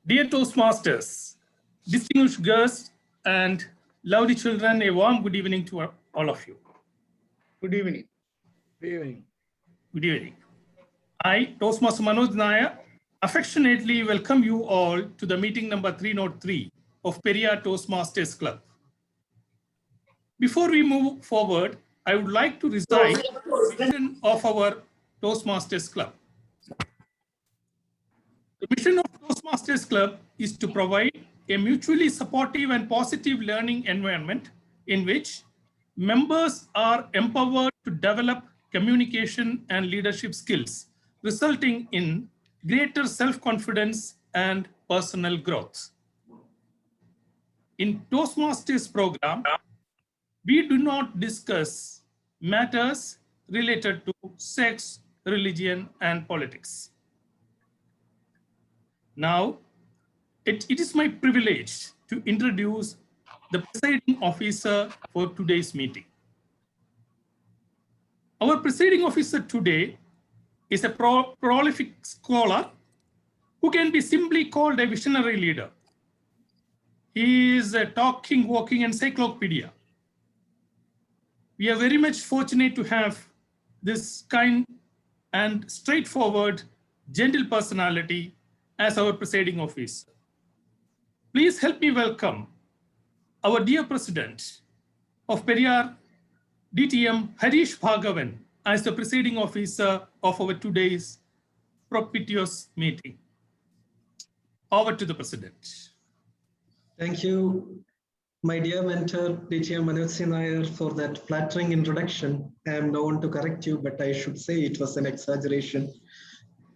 Dear Toastmasters, distinguished guests, and lovely children, a warm good evening to all of you. Good evening. Good evening. Good evening. I, Toastmaster Manoj Nair, affectionately welcome you all to the meeting number 303 of Periyar Toastmasters Club. Before we move forward, I would like to recite the mission of our Toastmasters Club. The mission of Toastmasters Club is to provide a mutually supportive and positive learning environment in which members are empowered to develop communication and leadership skills, resulting in greater self-confidence and personal growth. In Toastmasters program, we do not discuss matters related to sex, religion, and politics. Now, it is my privilege to introduce the presiding officer for today's meeting. Our presiding officer today is a prolific scholar who can be simply called a visionary leader. He is a talking, walking encyclopedia. We are very much fortunate to have this kind and straightforward, gentle personality as our presiding officer. Please help me welcome our dear President of Periyar DTM, Harish Bhargavan, as the presiding officer of our today's propitious meeting. Over to the President. Thank you, my dear mentor, DTM Manoj Nair, for that flattering introduction. I am no one to correct you, but I should say it was an exaggeration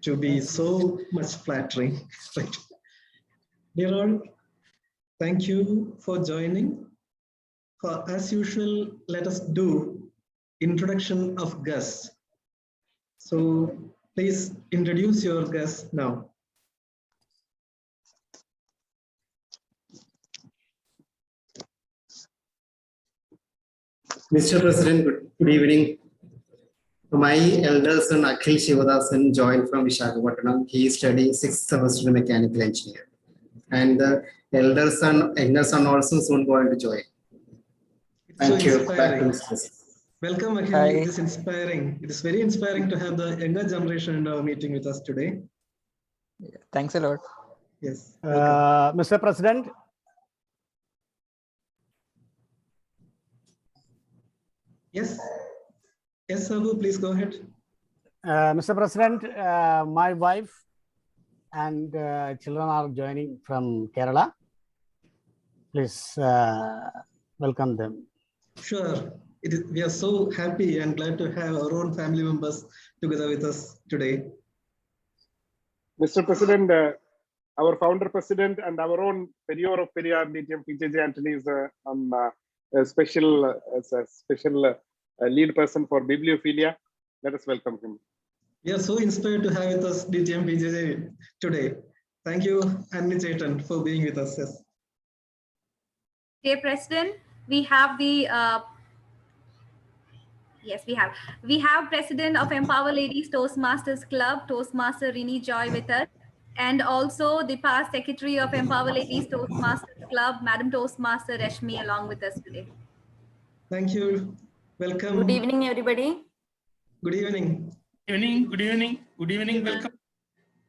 to be so much flattering. Right. Dear all, thank you for joining. As usual, let us do introduction of guests. So please introduce your guests now. Mr. President, good evening. My elder son Akhil Shivadasan joined from Visakhapatnam. He is studying 6th semester mechanical engineer. And the younger son also soon going to join. Thank you. Back to Mr. President. Welcome, Akhil. It is inspiring. It is very inspiring to have the younger generation in our meeting with us today. Thanks a lot. Yes. Mr. President. Yes. Yes, Sabu, please go ahead. Mr. President, my wife and children are joining from Kerala. Please welcome them. Sure. We are so happy and glad to have our own family members together with us today. Mr. President, our founder president and our own Periyar of Periyar DTM PJJ Anthony is a special lead person for bibliophilia. Let us welcome him. We are so inspired to have with us DTM PJJ today. Thank you, Annie Chaitan, for being with us. Yes. Dear President, we have the we have President of Empower Ladies Toastmasters Club, Toastmaster Rini Joy with us, and also the past secretary of Empower Ladies Toastmasters Club, Madam Toastmaster Rashmi, along with us today. Thank you. Welcome. Good evening, everybody. Good evening. Good evening. Good evening. Welcome.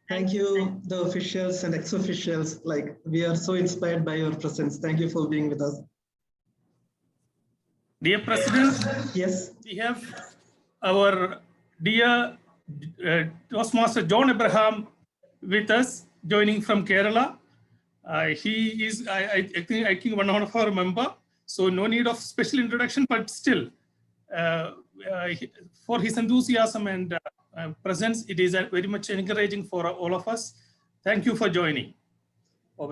Thank you, the officials and ex-officials. Like, we are so inspired by your presence. Thank you for being with us. Dear President, yes, we have our dear Toastmaster John Abraham with us, joining from Kerala. He is, I think, one of our members. So no need of special introduction, but still, for his enthusiasm and presence, it is very much encouraging for all of us. Thank you for joining.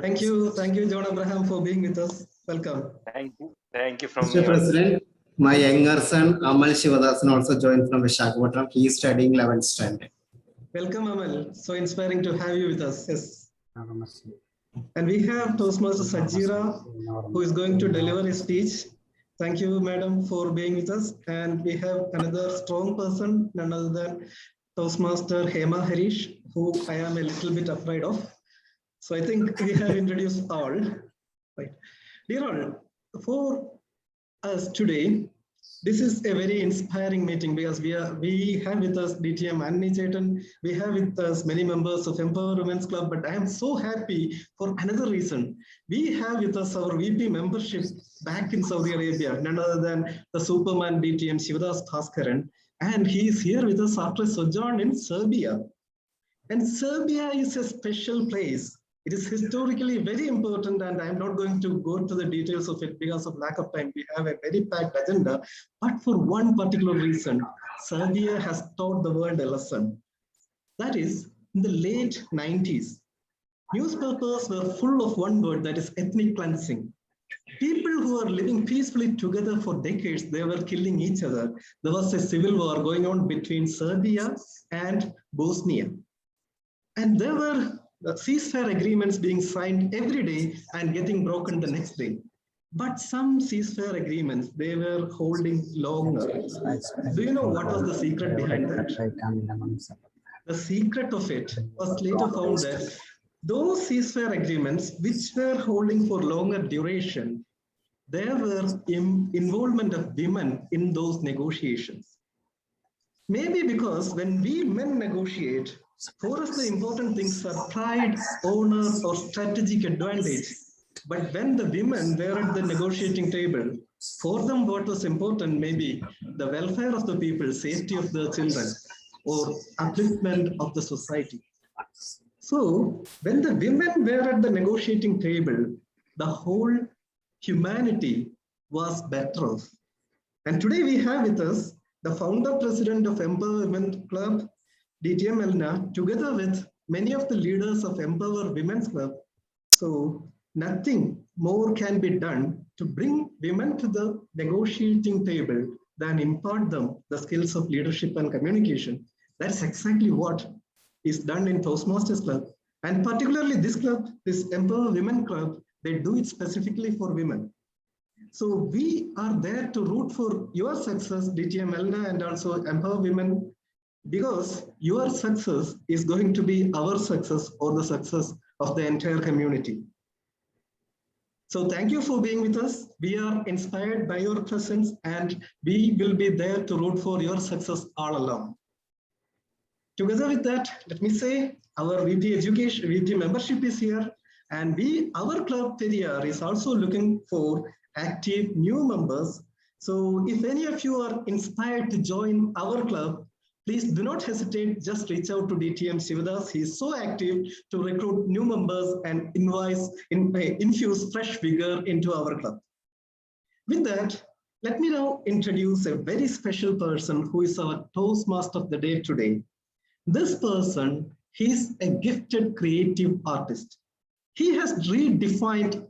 Thank you, John Abraham, for being with us. Welcome. Thank you from Mr. President, my younger son Amal Shivadasan also joined from Visakhapatnam. He is studying 11th standard. Welcome, Amal. So inspiring to have you with us. Yes. And we have Toastmaster Sajira, who is going to deliver his speech. Thank you, madam, for being with us. And we have another strong person, none other than Toastmaster Hema Harish, who I am a little bit afraid of. So I think we have introduced all. Right. Dear all, for us today, this is a very inspiring meeting because we have with us DTM Anni Chetan, we have with us many members of Empower Women's Club, but I am so happy for another reason. We have with us our VP membership back in Saudi Arabia, none other than the Superman DTM Shivadas Bhaskaran, and he is here with us after a sojourn in Serbia. And Serbia is a special place. It is historically very important, and I'm not going to go to the details of it because of lack of time. We have a very packed agenda, but for one particular reason, Serbia has taught the world a lesson. That is, in the late 90s, newspapers were full of one word, that is ethnic cleansing. People who are living peacefully together for decades, they were killing each other. There was a civil war going on between Serbia and Bosnia. And there were ceasefire agreements being signed every day and getting broken the next day. But some ceasefire agreements, they were holding longer. Do you know what was the secret behind that? The secret of it was later found that those ceasefire agreements, which were holding for longer duration, there were involvement of women in those negotiations. Maybe because when we men negotiate, for us, the important things are pride, honor, or strategic advantage. But when the women were at the negotiating table, for them what was important, maybe the welfare of the people, safety of the children, or upliftment of the society. So when the women were at the negotiating table, the whole humanity was better off. And today we have with us the founder president of Empower Women's Club, DTM Elna, together with many of the leaders of Empower Women's Club. So nothing more can be done to bring women to the negotiating table than impart them the skills of leadership and communication. That's exactly what is done in Toastmasters Club. And particularly this club, this Empower Women Club, they do it specifically for women. So we are there to root for your success, DTM Elna, and also Empower Women, because your success is going to be our success or the success of the entire community. So thank you for being with us. We are inspired by your presence and we will be there to root for your success all along. Together with that, let me say our VP Education, VP membership is here, and our club Periyar is also looking for active new members. So if any of you are inspired to join our club, please do not hesitate, just reach out to DTM Shivadas. He is so active to recruit new members and infuse fresh vigor into our club. With that, let me now introduce a very special person who is our Toastmaster of the day today. This person, he is a gifted creative artist. He has redefined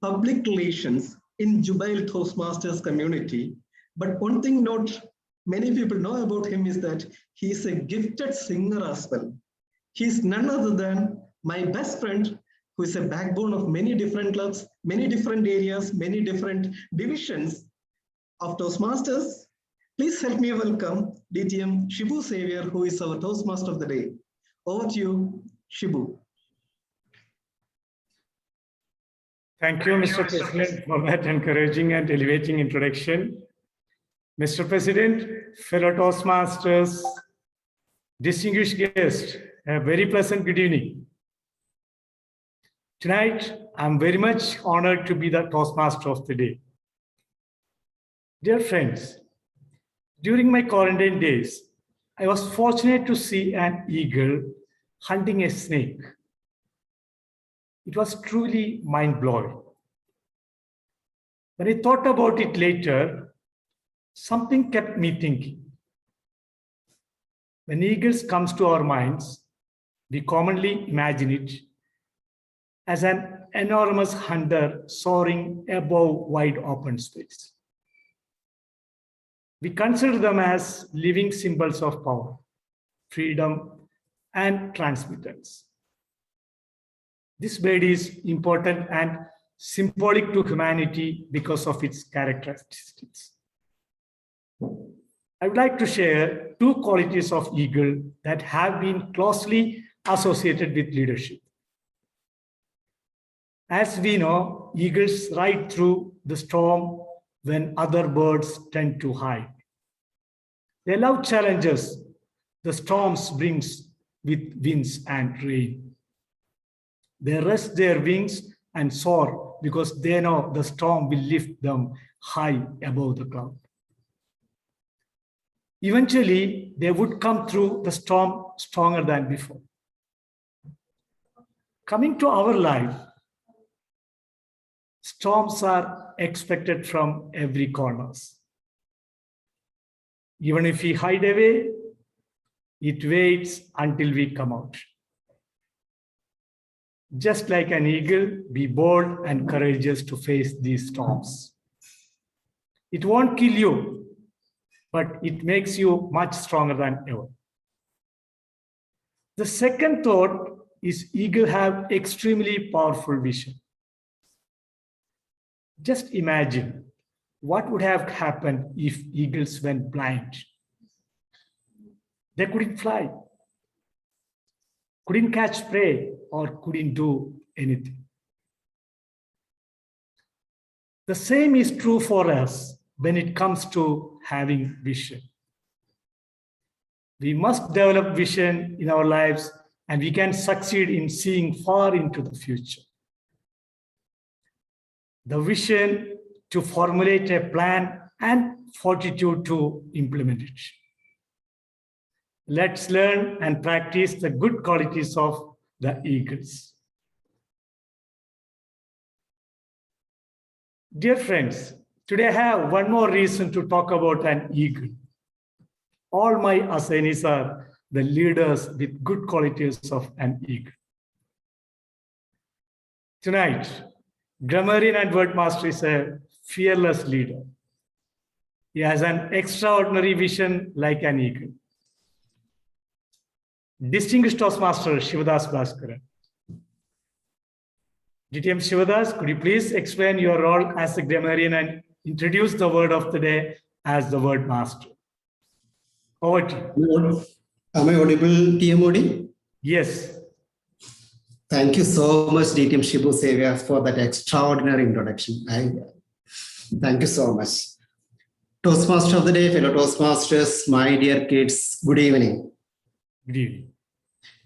public relations in Jubail Toastmasters community. But one thing not many people know about him is that he is a gifted singer as well. He is none other than my best friend, who is a backbone of many different clubs, many different areas, many different divisions of Toastmasters. Please help me welcome DTM Shibu Xavier, who is our Toastmaster of the day. Over to you, Shibu. Thank you, Mr. President, for that encouraging and elevating introduction. Mr. President, fellow Toastmasters, distinguished guests, a very pleasant good evening. Tonight, I'm very much honored to be the Toastmaster of the day. Dear friends, during my quarantine days, I was fortunate to see an eagle hunting a snake. It was truly mind-blowing. When I thought about it later, something kept me thinking. When eagles comes to our minds, we commonly imagine it as an enormous hunter soaring above wide open space. We consider them as living symbols of power, freedom, and transmittance. This bird is important and symbolic to humanity because of its characteristics. I would like to share two qualities of eagle that have been closely associated with leadership. As we know, eagles ride through the storm when other birds tend to hide. They love challenges the storms brings with winds and rain. They rest their wings and soar because they know the storm will lift them high above the cloud. Eventually, they would come through the storm stronger than before. Coming to our life, storms are expected from every corner. Even if we hide away, it waits until we come out. Just like an eagle, be bold and courageous to face these storms. It won't kill you, but it makes you much stronger than ever. The second thought is eagle have extremely powerful vision. Just imagine what would have happened if eagles went blind. They couldn't fly, couldn't catch prey, or couldn't do anything. The same is true for us when it comes to having vision. We must develop vision in our lives, and we can succeed in seeing far into the future. The vision to formulate a plan and fortitude to implement it. Let's learn and practice the good qualities of the eagles. Dear friends, today I have one more reason to talk about an eagle. All my assignees are the leaders with good qualities of an eagle. Tonight, grammarian and word master is a fearless leader. He has an extraordinary vision like an eagle. Distinguished Toastmaster Shivadas Bhaskaran. DTM Shivadas, could you please explain your role as a grammarian and introduce the word of the day as the word master? Over to you. Am I audible, TMOD? Yes. Thank you so much, DTM Shibu Sevia, for that extraordinary introduction. Thank you so much. Toastmaster of the day, fellow Toastmasters, my dear kids, good evening. Good evening.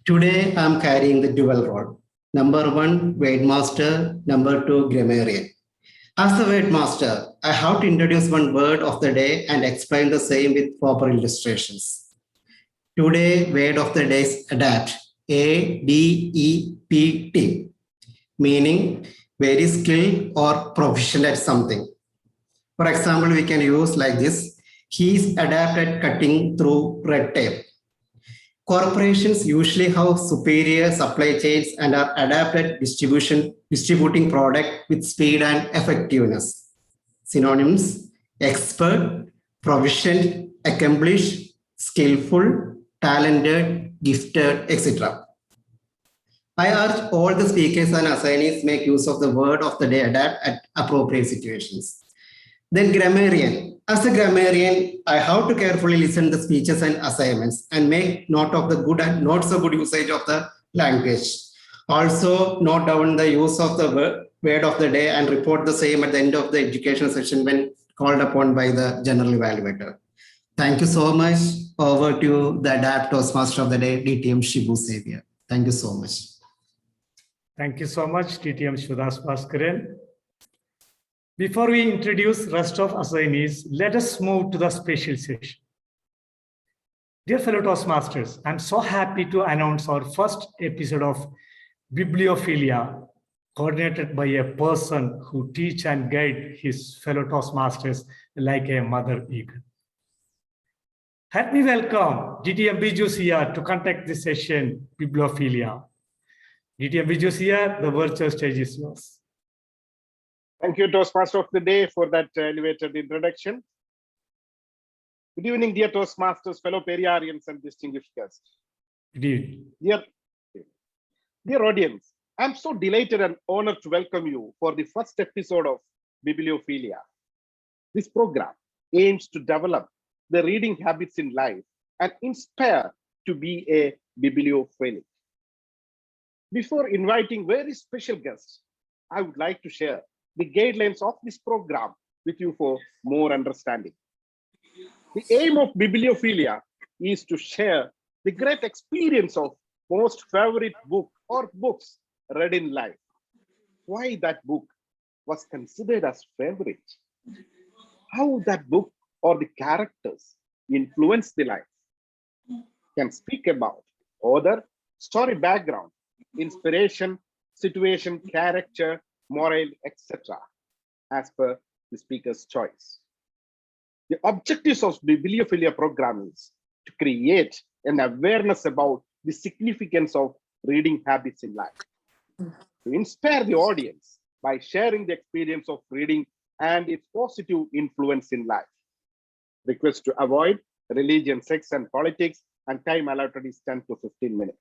Today, I'm carrying the dual role. Number one, word master. Number two, grammarian. As the word master, I have to introduce one word of the day and explain the same with proper illustrations. Today, word of the day is adapt. A-D-E-P-T, meaning very skilled or proficient at something. For example, we can use like this. He is adept at cutting through red tape. Corporations usually have superior supply chains and are adept at distributing product with speed and effectiveness. Synonyms: expert, proficient, accomplished, skillful, talented, gifted, etc. I urge all the speakers and assignees make use of the word of the day adapt at appropriate situations. Then grammarian. As a grammarian, I have to carefully listen to the speeches and assignments and make note of the good and not so good usage of the language. Also note down the use of the word of the day and report the same at the end of the education session when called upon by the general evaluator. Thank you so much. Over to the Adapt Toastmaster of the day, DTM Shibu Sevia. Thank you so much. Thank you so much, DTM Shivadas Bhaskaran. Before we introduce rest of assignees, let us move to the special session. Dear fellow Toastmasters, I'm so happy to announce our first episode of Bibliophilia, coordinated by a person who teach and guide his fellow Toastmasters like a mother eagle. Help me welcome DTM Biju Sia to conduct this session, Bibliophilia. DTM Biju Sia, the virtual stage is yours. Thank you, Toastmaster of the day, for that elevated introduction. Good evening, dear Toastmasters, fellow Periyarians, and distinguished guests. Good evening. Dear audience, I'm so delighted and honored to welcome you for the first episode of Bibliophilia. This program aims to develop the reading habits in life and inspire to be a bibliophilic. Before inviting very special guests, I would like to share the guidelines of this program with you for more understanding. The aim of bibliophilia is to share the great experience of most favorite book or books read in life. Why that book was considered as favorite, how that book or the characters influence the life, can speak about author, story background, inspiration, situation, character, moral, etc. as per the speaker's choice. The objectives of the bibliophilia program is to create an awareness about the significance of reading habits in life, to inspire the audience by sharing the experience of reading and its positive influence in life. Request to avoid religion, sex, and politics, and time allotted is 10 to 15 minutes.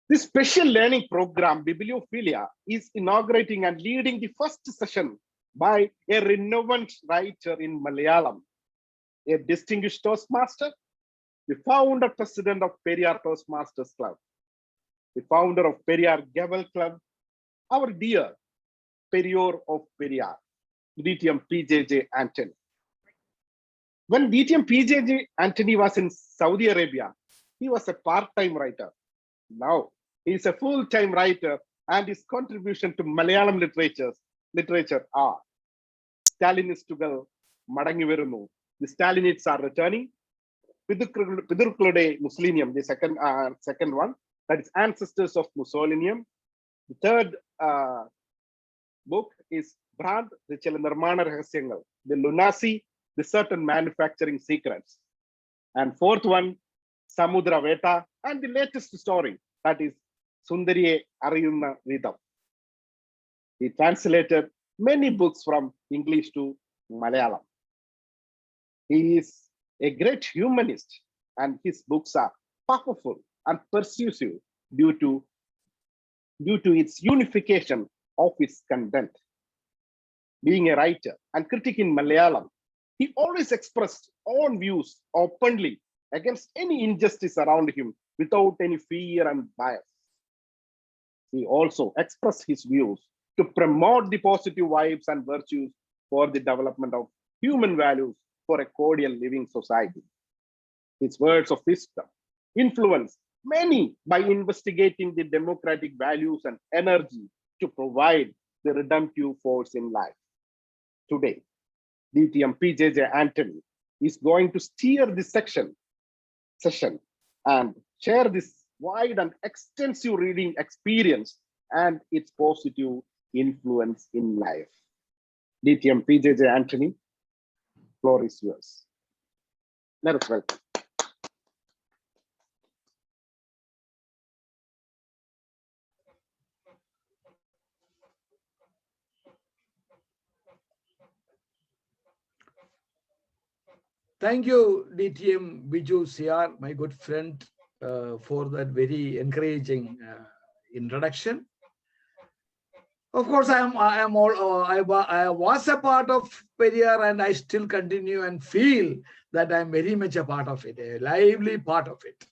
This special learning program, Bibliophilia, is inaugurating and leading the first session by a renowned writer in Malayalam, a distinguished Toastmaster, the founder president of Periyar Toastmasters Club, the founder of Periyar Gavel Club, our dear Periyar of Periyar, DTM PJJ Antony. When DTM PJJ Antony was in Saudi Arabia, he was a part-time writer. Now he is a full-time writer, and his contribution to Malayalam literature are Stalinistugal Madangi Verunu. The Stalinists are returning. Pidurklude Mussolinium, the second one, that is Ancestors of Mussolinium. The third book is Brand, the Chelanarmana Rahasyangal, the Lunasi, the Certain Manufacturing Secrets. And fourth one, Samudra Veta, and the latest story, that is Sundariye Ariyunna Vidam. He translated many books from English to Malayalam. He is a great humanist, and his books are powerful and persuasive due to its unification of its content. Being a writer and critic in Malayalam, he always expressed own views openly against any injustice around him without any fear and bias. He also expressed his views to promote the positive vibes and virtues for the development of human values for a cordial living society. His words of wisdom influenced many by investigating the democratic values and energy to provide the redemptive force in life. Today, DTM PJJ Antony is going to steer this session and share this wide and extensive reading experience and its positive influence in life. DTM PJJ Antony, floor is yours. Let us welcome. Thank you, DTM Biju CR, my good friend, for that very encouraging introduction. Of course, I was a part of Periyar, and I still continue and feel that I'm very much a part of it, a lively part of it.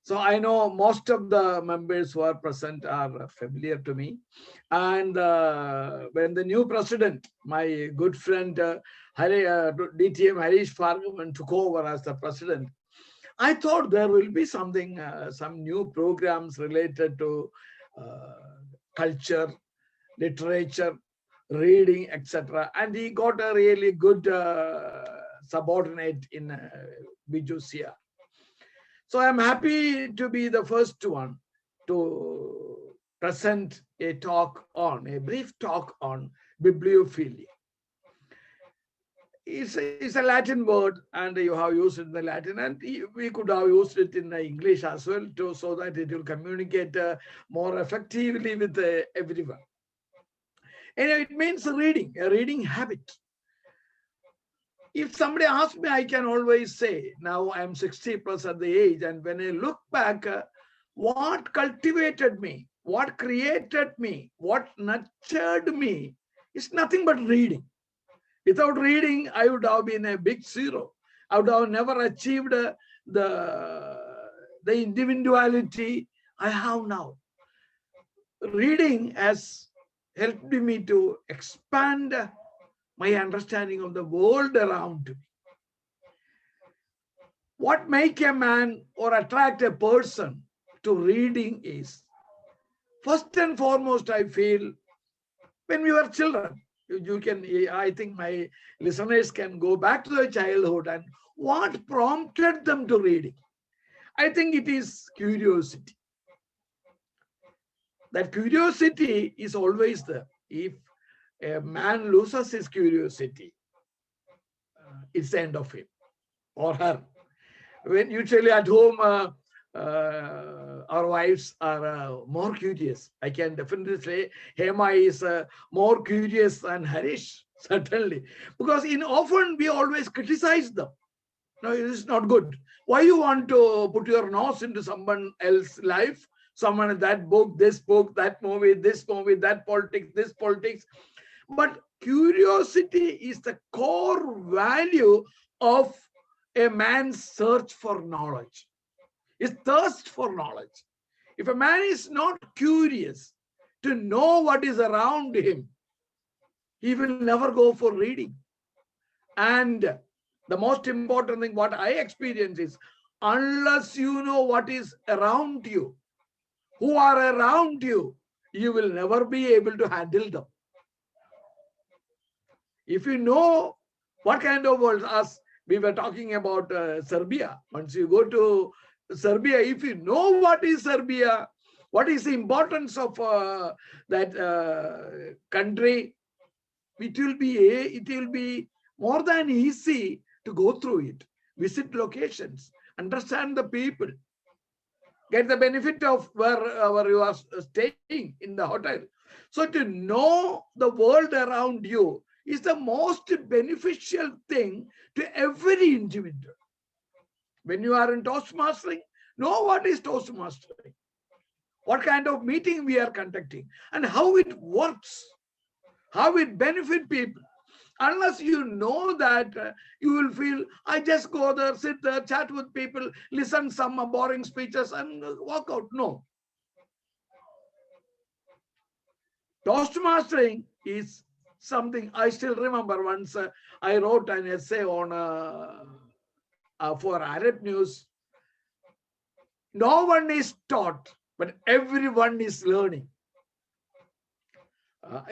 So I know most of the members who are present are familiar to me. And when the new president, my good friend DTM Harish Bhargavan took over as the president, I thought there will be something, some new programs related to culture, literature, reading, etc. And he got a really good subordinate in Biju CR. So I'm happy to be the first one to present a brief talk on bibliophilia. It's a Latin word, and you have used it in the Latin, and we could have used it in the English as well, so that it will communicate more effectively with everyone. And it means reading, a reading habit. If somebody asks me, I can always say, now I'm 60 plus at the age, and when I look back, what cultivated me, what created me, what nurtured me, is nothing but reading. Without reading, I would have been a big zero. I would have never achieved the individuality I have now. Reading has helped me to expand my understanding of the world around me. What makes a man or attract a person to reading is, first and foremost, I feel, when we were children, you can, I think my listeners can go back to their childhood and what prompted them to reading. I think it is curiosity. That curiosity is always there. If a man loses his curiosity, it's the end of him or her. When usually at home, our wives are more curious. I can definitely say Hema is more curious than Harish, certainly. Because often we always criticize them. No, it is not good. Why you want to put your nose into someone else's life? Someone in that book, that movie, this movie, that politics, this politics. But curiosity is the core value of a man's search for knowledge. His thirst for knowledge. If a man is not curious to know what is around him, he will never go for reading. And the most important thing what I experience is, unless you know what is around you, who are around you, you will never be able to handle them. If you know what kind of world, as we were talking about Serbia, once you go to Serbia, if you know what is Serbia, what is the importance of that country, it will be more than easy to go through it, visit locations, understand the people, get the benefit of wherever you are staying in the hotel. So to know the world around you is the most beneficial thing to every individual. When you are in Toastmastering, know what is Toastmastering, what kind of meeting we are conducting, and how it works, how it benefits people. Unless you know that, you will feel, I just go there, sit there, chat with people, listen some boring speeches and walk out. No. Toastmastering is something I still remember. Once I wrote an essay on for Arab News. No one is taught, but everyone is learning.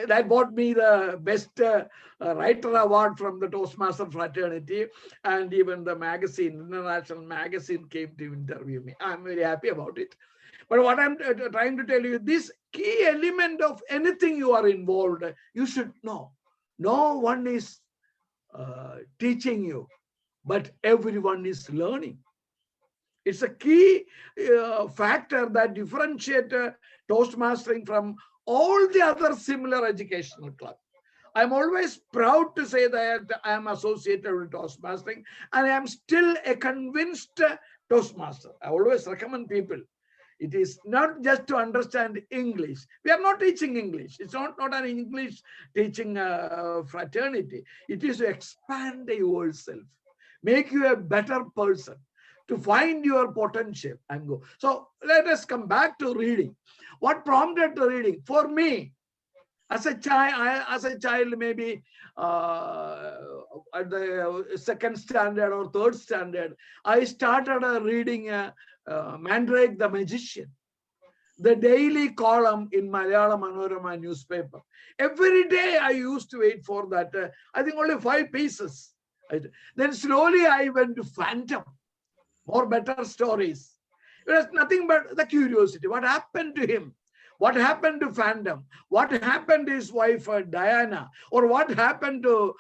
That brought me the best writer award from the Toastmaster fraternity, and even the magazine, international magazine, came to interview me. I'm very happy about it. But what I'm trying to tell you, this key element of anything you are involved, you should know. No one is teaching you, but everyone is learning. It's a key factor that differentiates Toastmastering from all the other similar educational clubs. I'm always proud to say that I am associated with Toastmastering, and I am still a convinced Toastmaster. I always recommend people. It is not just to understand English. We are not teaching English. It's not an English teaching fraternity. It is to expand yourself, make you a better person, to find your potential and go. So let us come back to reading. What prompted the reading? For me, as a child, maybe at the second standard or third standard, I started reading Mandrake the Magician, the daily column in Malayalam Manorama newspaper. Every day I used to wait for that. I think only 5 pieces. Then slowly I went to Phantom, more better stories. It was nothing but the curiosity. What happened to him? What happened to Phantom? What happened to his wife Diana? Or what happened to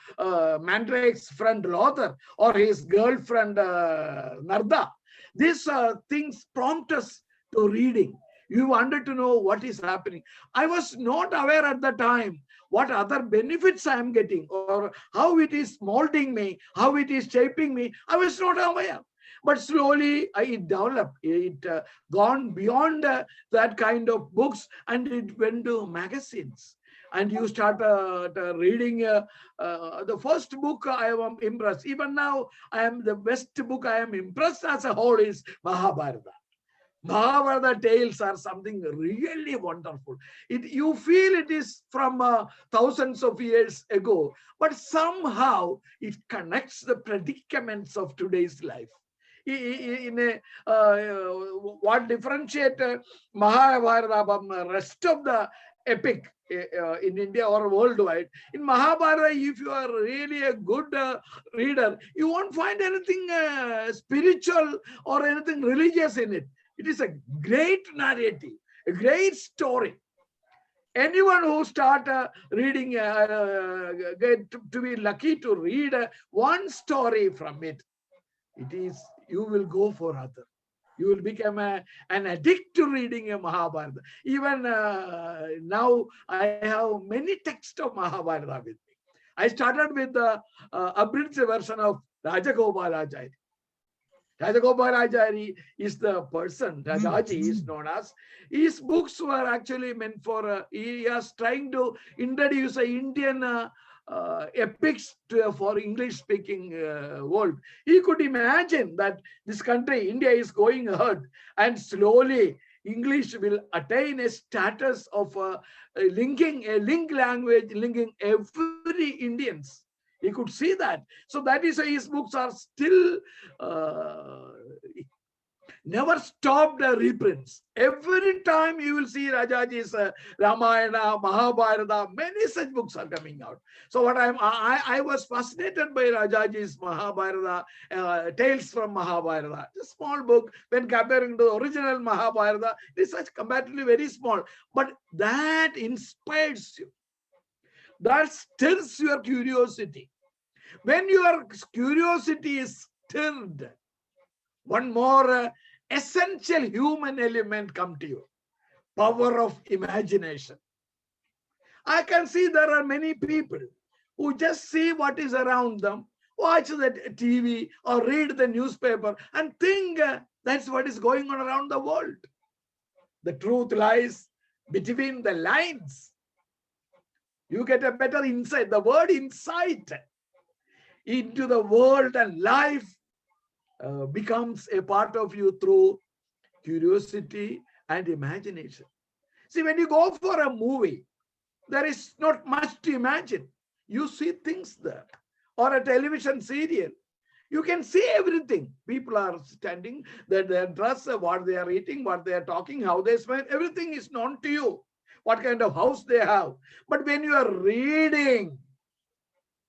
Mandrake's friend Lothar or his girlfriend Narda? These things prompt us to reading. You wanted to know what is happening. I was not aware at the time what other benefits I am getting or how it is molding me, how it is shaping me. I was not aware. But slowly it developed. It gone beyond that kind of books, and it went to magazines. And you start reading the first book. I am impressed. Even now, I am the best book I am impressed as a whole is Mahabharata. Mahabharata tales are something really wonderful. You feel it is from thousands of years ago, but somehow it connects the predicaments of today's life. What differentiates Mahabharata from the rest of the epic in India or worldwide? In Mahabharata, if you are really a good reader, you won't find anything spiritual or anything religious in it. It is a great narrative, a great story. Anyone who start reading, get to be lucky to read one story from it, you will go for other. You will become an addict to reading a Mahabharata. Even now, I have many texts of Mahabharata with me. I started with the abridged version of Rajagopalachari. Rajagopalachari is the person, Rajaji is known as. His books were actually meant for, he is trying to introduce an Indian epics for English-speaking world. He could imagine that this country, India, is going ahead and slowly English will attain a status of linking a link language, linking every Indians. He could see that. So that is why his books are still never stopped reprints. Every time you will see Rajaji's Ramayana, Mahabharata, many such books are coming out. So what I was fascinated by Rajaji's Mahabharata, Tales from Mahabharata. It's a small book when comparing to the original Mahabharata. It is such comparatively very small, but that inspires you. That stirs your curiosity. When your curiosity is stirred, one more essential human element come to you: power of imagination. I can see there are many people who just see what is around them, watch the TV or read the newspaper and think that's what is going on around the world. The truth lies between the lines. You get a better insight. The word insight into the world and life becomes a part of you through curiosity and imagination. See, when you go for a movie, there is not much to imagine. You see things there. Or a television serial, you can see everything. People are standing, their dress, what they are eating, what they are talking, how they smile, everything is known to you. What kind of house they have. But when you are reading,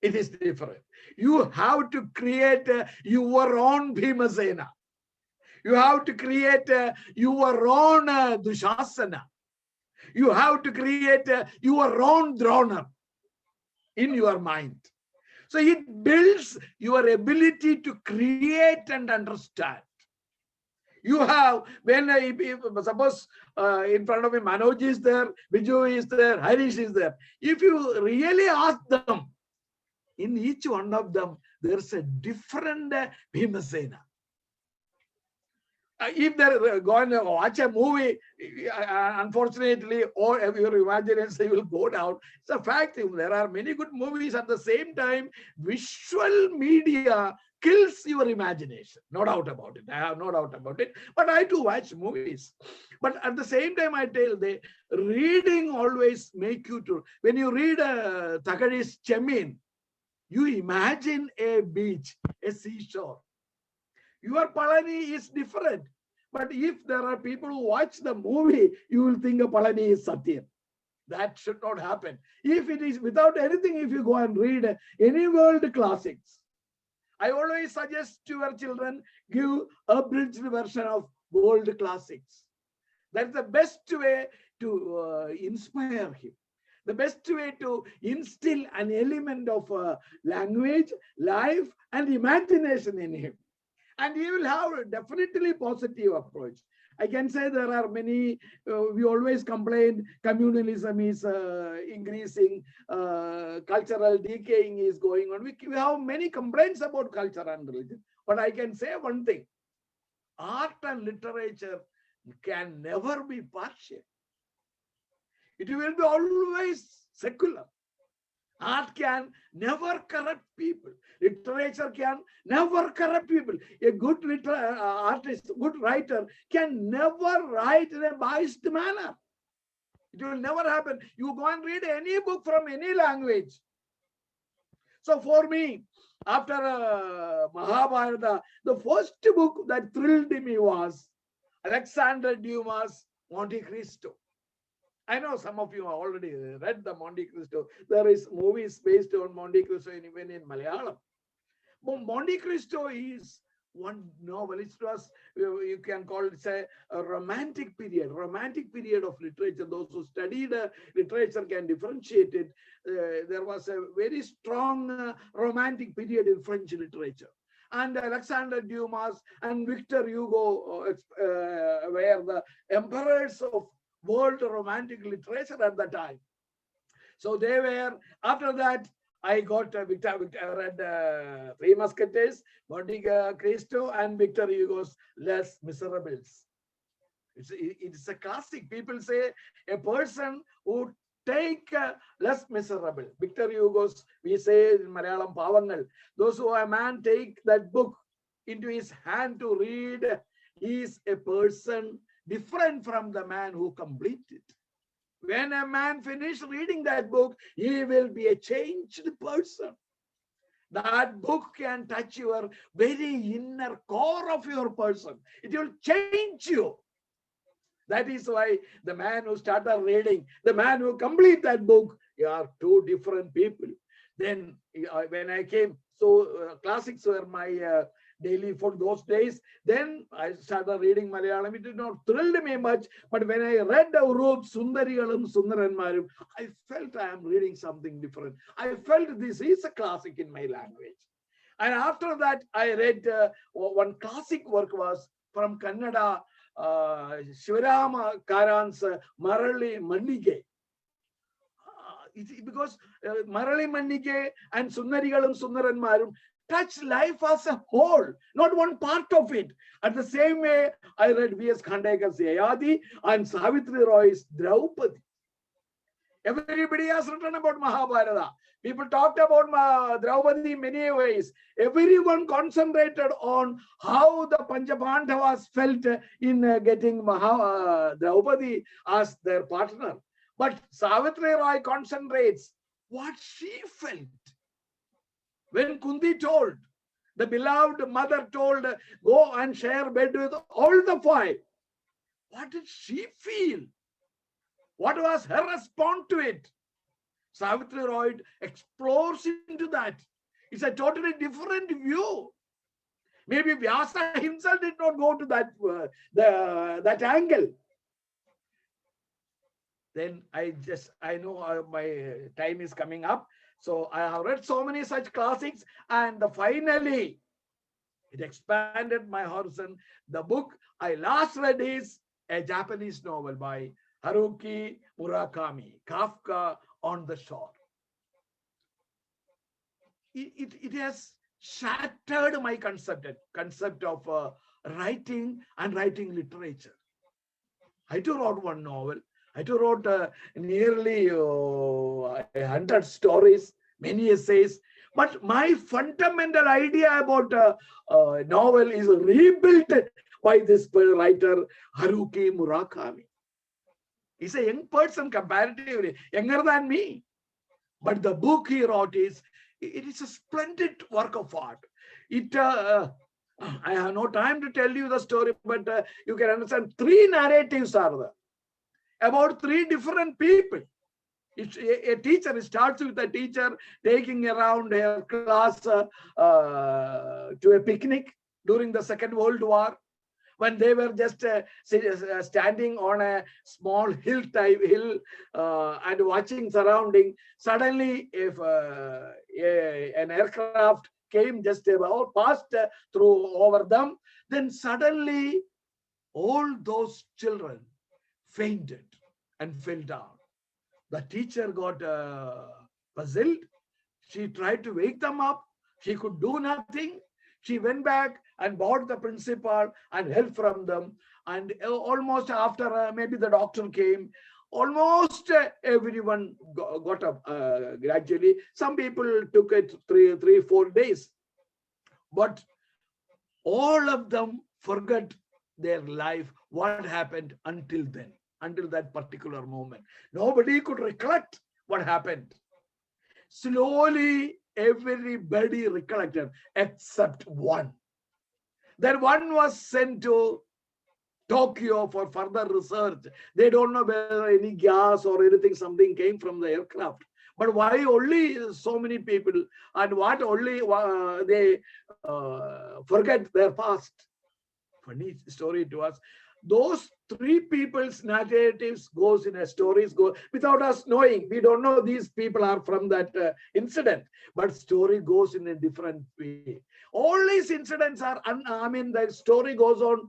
it is different. You have to create your own Bhimasena. You have to create your own Dushasana. You have to create your own Drona in your mind. So it builds your ability to create and understand. You have, when suppose in front of me Manoj is there, Viju is there, Harish is there. If you really ask them, in each one of them, there's a different Bhimasena. If they're going to watch a movie, unfortunately, all of your imagination will go down. It's a fact. There are many good movies. At the same time, visual media kills your imagination. No doubt about it. I have no doubt about it. But I too watch movies. But at the same time, I tell the reading always make you to, when you read Thakadi's Chemin, you imagine a beach, a seashore. Your Palani is different. But if there are people who watch the movie, you will think a Palani is Satyam. That should not happen. If it is without anything, if you go and read any world classics, I always suggest to your children, give a abridged version of world classics. That's the best way to inspire him. The best way to instill an element of language, life, and imagination in him. And he will have a definitely positive approach. I can say there are many, we always complain communalism is increasing, cultural decaying is going on. We have many complaints about culture and religion. But I can say one thing, art and literature can never be partial. It will be always secular. Art can never corrupt people. Literature can never corrupt people. A good artist, good writer can never write in a biased manner. It will never happen. You go and read any book from any language. So for me, after Mahabharata, the first book that thrilled me was Alexander Dumas' Monte Cristo. I know some of you have already read the Monte Cristo. There is movies based on Monte Cristo even in Malayalam. But Monte Cristo is one novel. It was, you can call it a romantic period of literature. Those who studied literature can differentiate it. There was a very strong romantic period in French literature. And Alexander Dumas and Victor Hugo were the emperors of world romantic literature at the time. So they were, after that, I got I read Three Musketeers, Monte Cristo, and Victor Hugo's Les Miserables. It's a classic. People say a person who take Les Miserables, Victor Hugo's, we say in Malayalam, Pavangal. Those who a man take that book into his hand to read, he is a person different from the man who completed. When a man finishes reading that book, he will be a changed person. That book can touch your very inner core of your person. It will change you. That is why the man who started reading, the man who complete that book, you are two different people. Then when I came, so classics were my daily for those days. Then I started reading Malayalam. It did not thrill me much, but when I read Urup Sundarigalum Sundaranmarum, I felt I am reading something different. I felt this is a classic in my language. And after that, I read one classic work was from Kannada, Shivarama Karan's Marali Mannige. Because Marali Mannige and Sundarigalum Sundaranmarum touch life as a whole, not one part of it. At the same way, I read V.S. Khandekar's Yayadi and Savitri Roy's Draupadi. Everybody has written about Mahabharata. People talked about Draupadi in many ways. Everyone concentrated on how the Panchapandavas felt in getting Draupadi as their partner. But Savitri Roy concentrates what she felt. When Kunti told, the beloved mother told, go and share bed with all the five. What did she feel? What was her response to it? Savitri Roy explores into that. It's a totally different view. Maybe Vyasa himself did not go to that angle. Then I know my time is coming up. So I have read so many such classics, and finally it expanded my horizon. The book I last read is a Japanese novel by Haruki Murakami, Kafka on the Shore. It has shattered my concept of writing and writing literature. I too wrote one novel. I too wrote nearly 100 stories, many essays. But my fundamental idea about a novel is rebuilt by this writer, Haruki Murakami. He's a young person comparatively, younger than me. But the book he wrote it is a splendid work of art. I have no time to tell you the story, but you can understand 3 narratives are there. About 3 different people. It's a teacher. It starts with a teacher taking around her class to a picnic during the Second World War, when they were just standing on a small hill and watching surrounding. Suddenly, if an aircraft came just about passed through over them, then suddenly all those children fainted and fell down. The teacher got puzzled. She tried to wake them up. She could do nothing. She went back and bought the principal and help from them. And almost after maybe the doctor came, almost everyone got up gradually. Some people took it 3-4 days, but all of them forgot their life, what happened until then, until that particular moment. Nobody could recollect what happened. Slowly, everybody recollected except one. Then one was sent to Tokyo for further research. They don't know whether any gas or anything, something came from the aircraft. But why only so many people, and what only they forget their past? Funny story to us. Those 3 people's narratives goes in a stories go without us knowing. We don't know these people are from that incident, but story goes in a different way. All these incidents are, the story goes on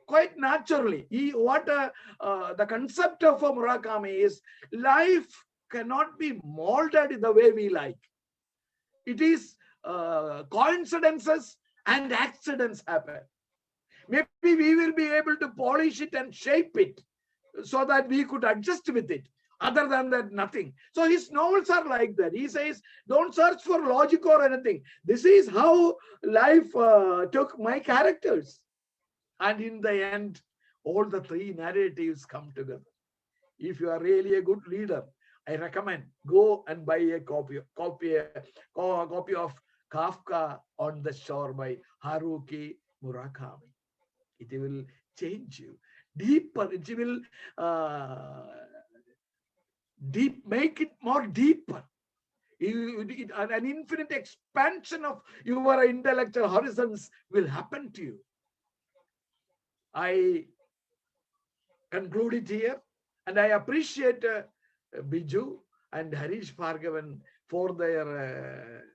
quite naturally. The concept of Murakami is life cannot be molded in the way we like. It is coincidences and accidents happen. Maybe we will be able to polish it and shape it so that we could adjust with it. Other than that, nothing. So his novels are like that. He says, don't search for logic or anything. This is how life took my characters. And in the end, all the 3 narratives come together. If you are really a good reader, I recommend go and buy a copy of Kafka on the Shore by Haruki Murakami. It will change you deeper. It will make it more deeper. An infinite expansion of your intellectual horizons will happen to you. I conclude it here, and I appreciate Biju and Harish Bhargavan for their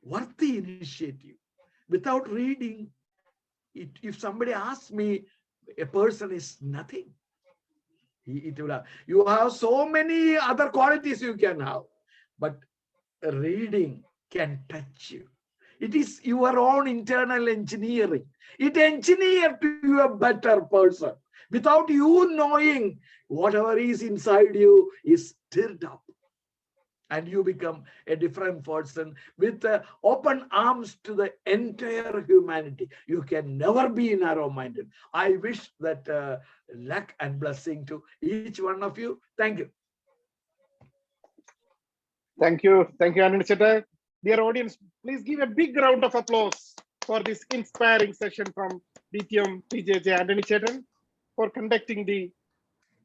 worthy initiative. Without reading, if somebody asks me, a person is nothing. It will have, you have so many other qualities you can have, but reading can touch you. It is your own internal engineering. It engineers you a better person. Without you knowing, whatever is inside you is stirred up. And you become a different person with open arms to the entire humanity. You can never be narrow-minded. I wish that luck and blessing to each one of you. Thank you. Thank you. Thank you, Anand Chetta. Dear audience, please give a big round of applause for this inspiring session from DTM PJJ Anthony Chetan for conducting the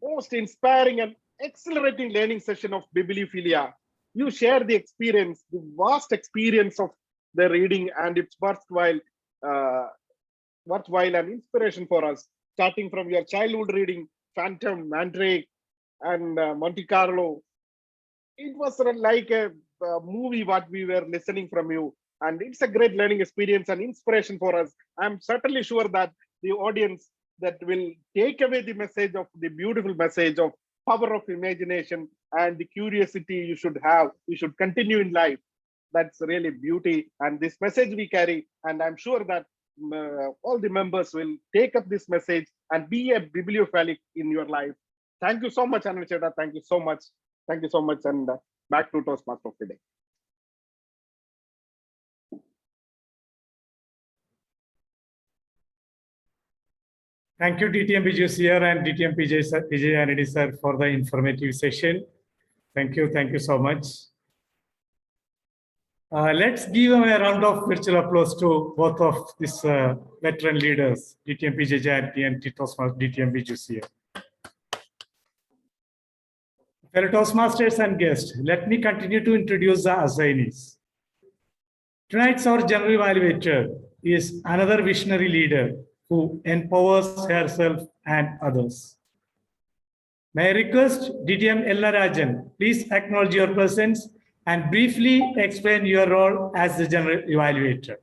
most inspiring and accelerating learning session of bibliophilia. You share the experience, the vast experience of the reading, and it's worthwhile and inspiration for us, starting from your childhood reading, Phantom, Mandrake, and Monte Carlo. It was like a movie what we were listening from you, and it's a great learning experience and inspiration for us. I'm certainly sure that the audience that will take away the message of the beautiful message of power of imagination and the curiosity you should have, you should continue in life. That's really beauty, and this message we carry, and I'm sure that all the members will take up this message and be a bibliophilic in your life. Thank you so much, Anand Chetta. Thank you so much. Thank you so much, and back to Toastmaster of the day. Thank you, DTM Biju sir and DTM PJ Anand sir for the informative session. Thank you so much. Let's give a round of virtual applause to both of these veteran leaders, DTM PJ Anand and Toastmaster DTM Biju sir. Fellow Toastmasters and guests, let me continue to introduce the assignees. Tonight's our general evaluator is another visionary leader who empowers herself and others. May I request DTM Ella Rajan, please acknowledge your presence and briefly explain your role as the general evaluator.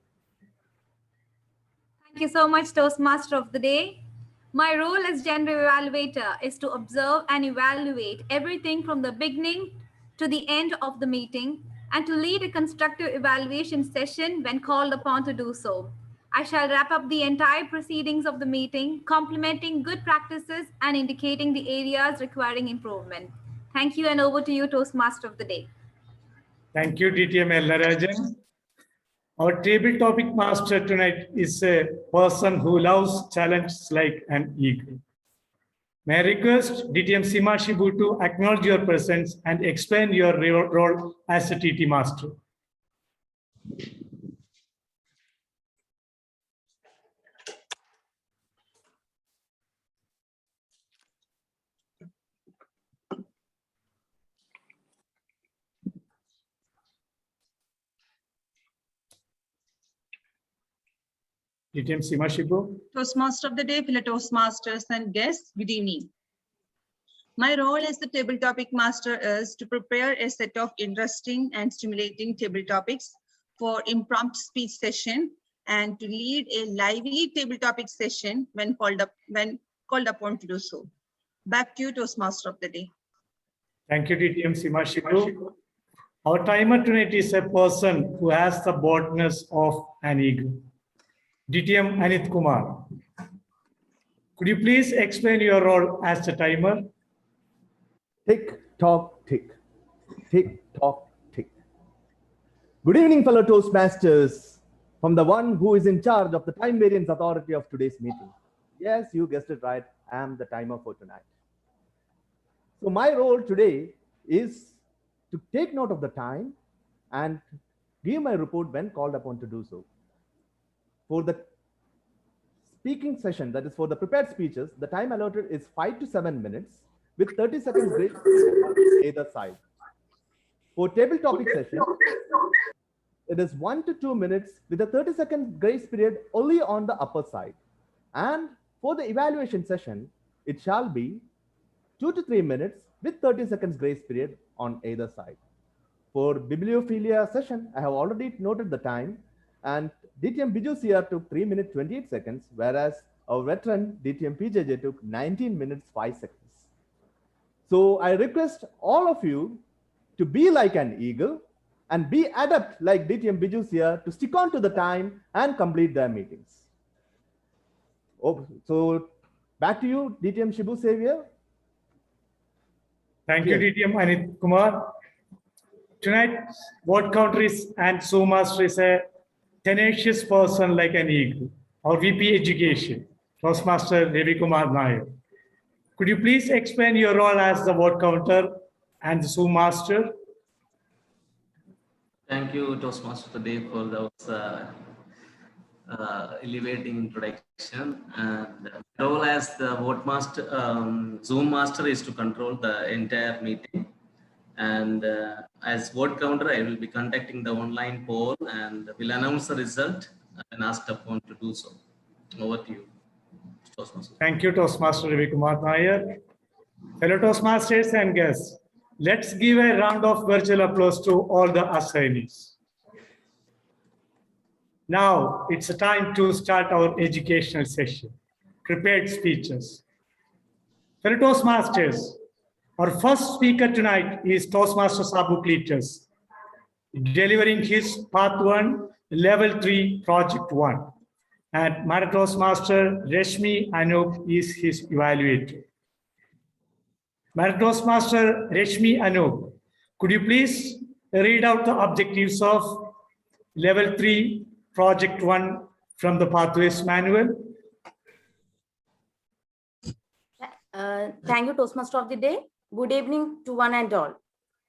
Thank you so much, Toastmaster of the Day. My role as general evaluator is to observe and evaluate everything from the beginning to the end of the meeting and to lead a constructive evaluation session when called upon to do so. I shall wrap up the entire proceedings of the meeting, complementing good practices and indicating the areas requiring improvement. Thank you, and over to you, Toastmaster of the Day. Thank you, DTM Ellarajan. Our table topic master tonight is a person who loves challenges like an eagle. May I request DTM Sima Shibu to acknowledge your presence and explain your role as a TT master. DTM Sima Shibu. Toastmaster of the Day, fellow Toastmasters and guests, good evening. My role as the table topic master is to prepare a set of interesting and stimulating table topics for impromptu speech session and to lead a lively table topic session when called upon to do so. Back to you, Toastmaster of the Day. Thank you, DTM Sima Shibu. Our timer tonight is a person who has the boldness of an eagle. DTM Anit Kumar. Could you please explain your role as the timer? Tick, tock, tick. Tick, tock, tick. Good evening, fellow Toastmasters. From the one who is in charge of the time variance authority of today's meeting. Yes, you guessed it right. I am the timer for tonight. So my role today is to take note of the time and give my report when called upon to do so. For the speaking session, that is for the prepared speeches, the time allotted is 5 to 7 minutes with 30 seconds break on either side. For table topic session, it is 1 to 2 minutes with a 30-second grace period only on the upper side. And for the evaluation session, it shall be 2 to 3 minutes with 30 seconds grace period on either side. For bibliophilia session, I have already noted the time, and DTM Biju CR took 3 minutes 28 seconds, whereas our veteran DTM PJJ took 19 minutes 5 seconds. So I request all of you to be like an eagle and be adept like DTM Biju CR to stick on to the time and complete their meetings. Oh, so back to you, DTM Shibu Savior. Thank you, DTM Anit Kumar. Tonight's word counter is and Zoom master is a tenacious person like an eagle. Our VP Education, Toastmaster Ravi Kumar Nair. Could you please explain your role as the word counter and the Zoom master? Thank you, Toastmaster today, for those elevating introduction. And the role as the word master, Zoom master is to control the entire meeting. And as word counter, I will be conducting the online poll and will announce the result and asked upon to do so. Over to you, Toastmaster. Thank you, Toastmaster Ravi Kumar Nair. Fellow Toastmasters and guests, let's give a round of virtual applause to all the assignees. Now it's a time to start our educational session. Prepared speeches. Fellow Toastmasters, our first speaker tonight is Toastmaster Sabu Cletus, delivering his Part 1, Level 3, Project 1. And Madam Toastmaster Reshmi Anup is his evaluator. Madam Toastmaster Reshmi Anup, could you please read out the objectives of Level 3, Project 1 from the Pathways Manual? Thank you, Toastmaster of the Day. Good evening to one and all.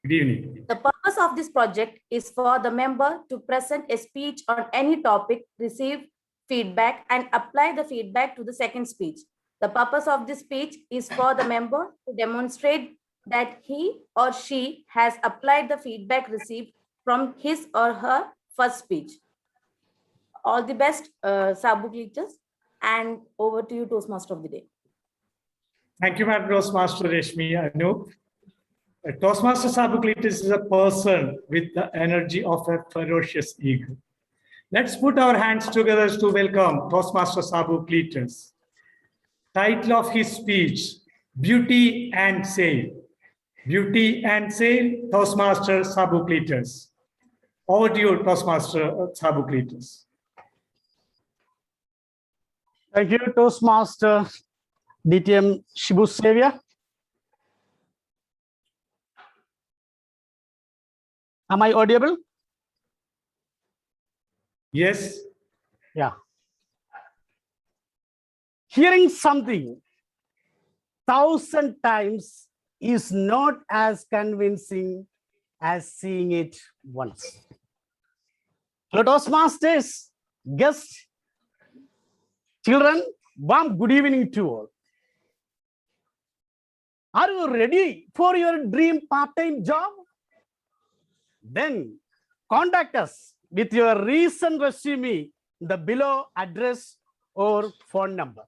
Good evening. The purpose of this project is for the member to present a speech on any topic, receive feedback, and apply the feedback to the second speech. The purpose of this speech is for the member to demonstrate that he or she has applied the feedback received from his or her first speech. All the best, Sabu Cletus, and over to you, Toastmaster of the Day. Thank you, Madam Toastmaster Reshmi Anup. Toastmaster Sabu Cletus is a person with the energy of a ferocious eagle. Let's put our hands together to welcome Toastmaster Sabu Cletus. Title of his speech, Beauty and Sail. Beauty and Sail, Toastmaster Sabu Cletus. Over to you, Toastmaster Sabu Cletus. Thank you, Toastmaster DTM Shibu Xavier. Am I audible? Yes. Yeah. Hearing something 1,000 times is not as convincing as seeing it once. Hello, Toastmasters, guests, children, warm good evening to all. Are you ready for your dream part-time job? Then contact us with your recent resume, the below address or phone number.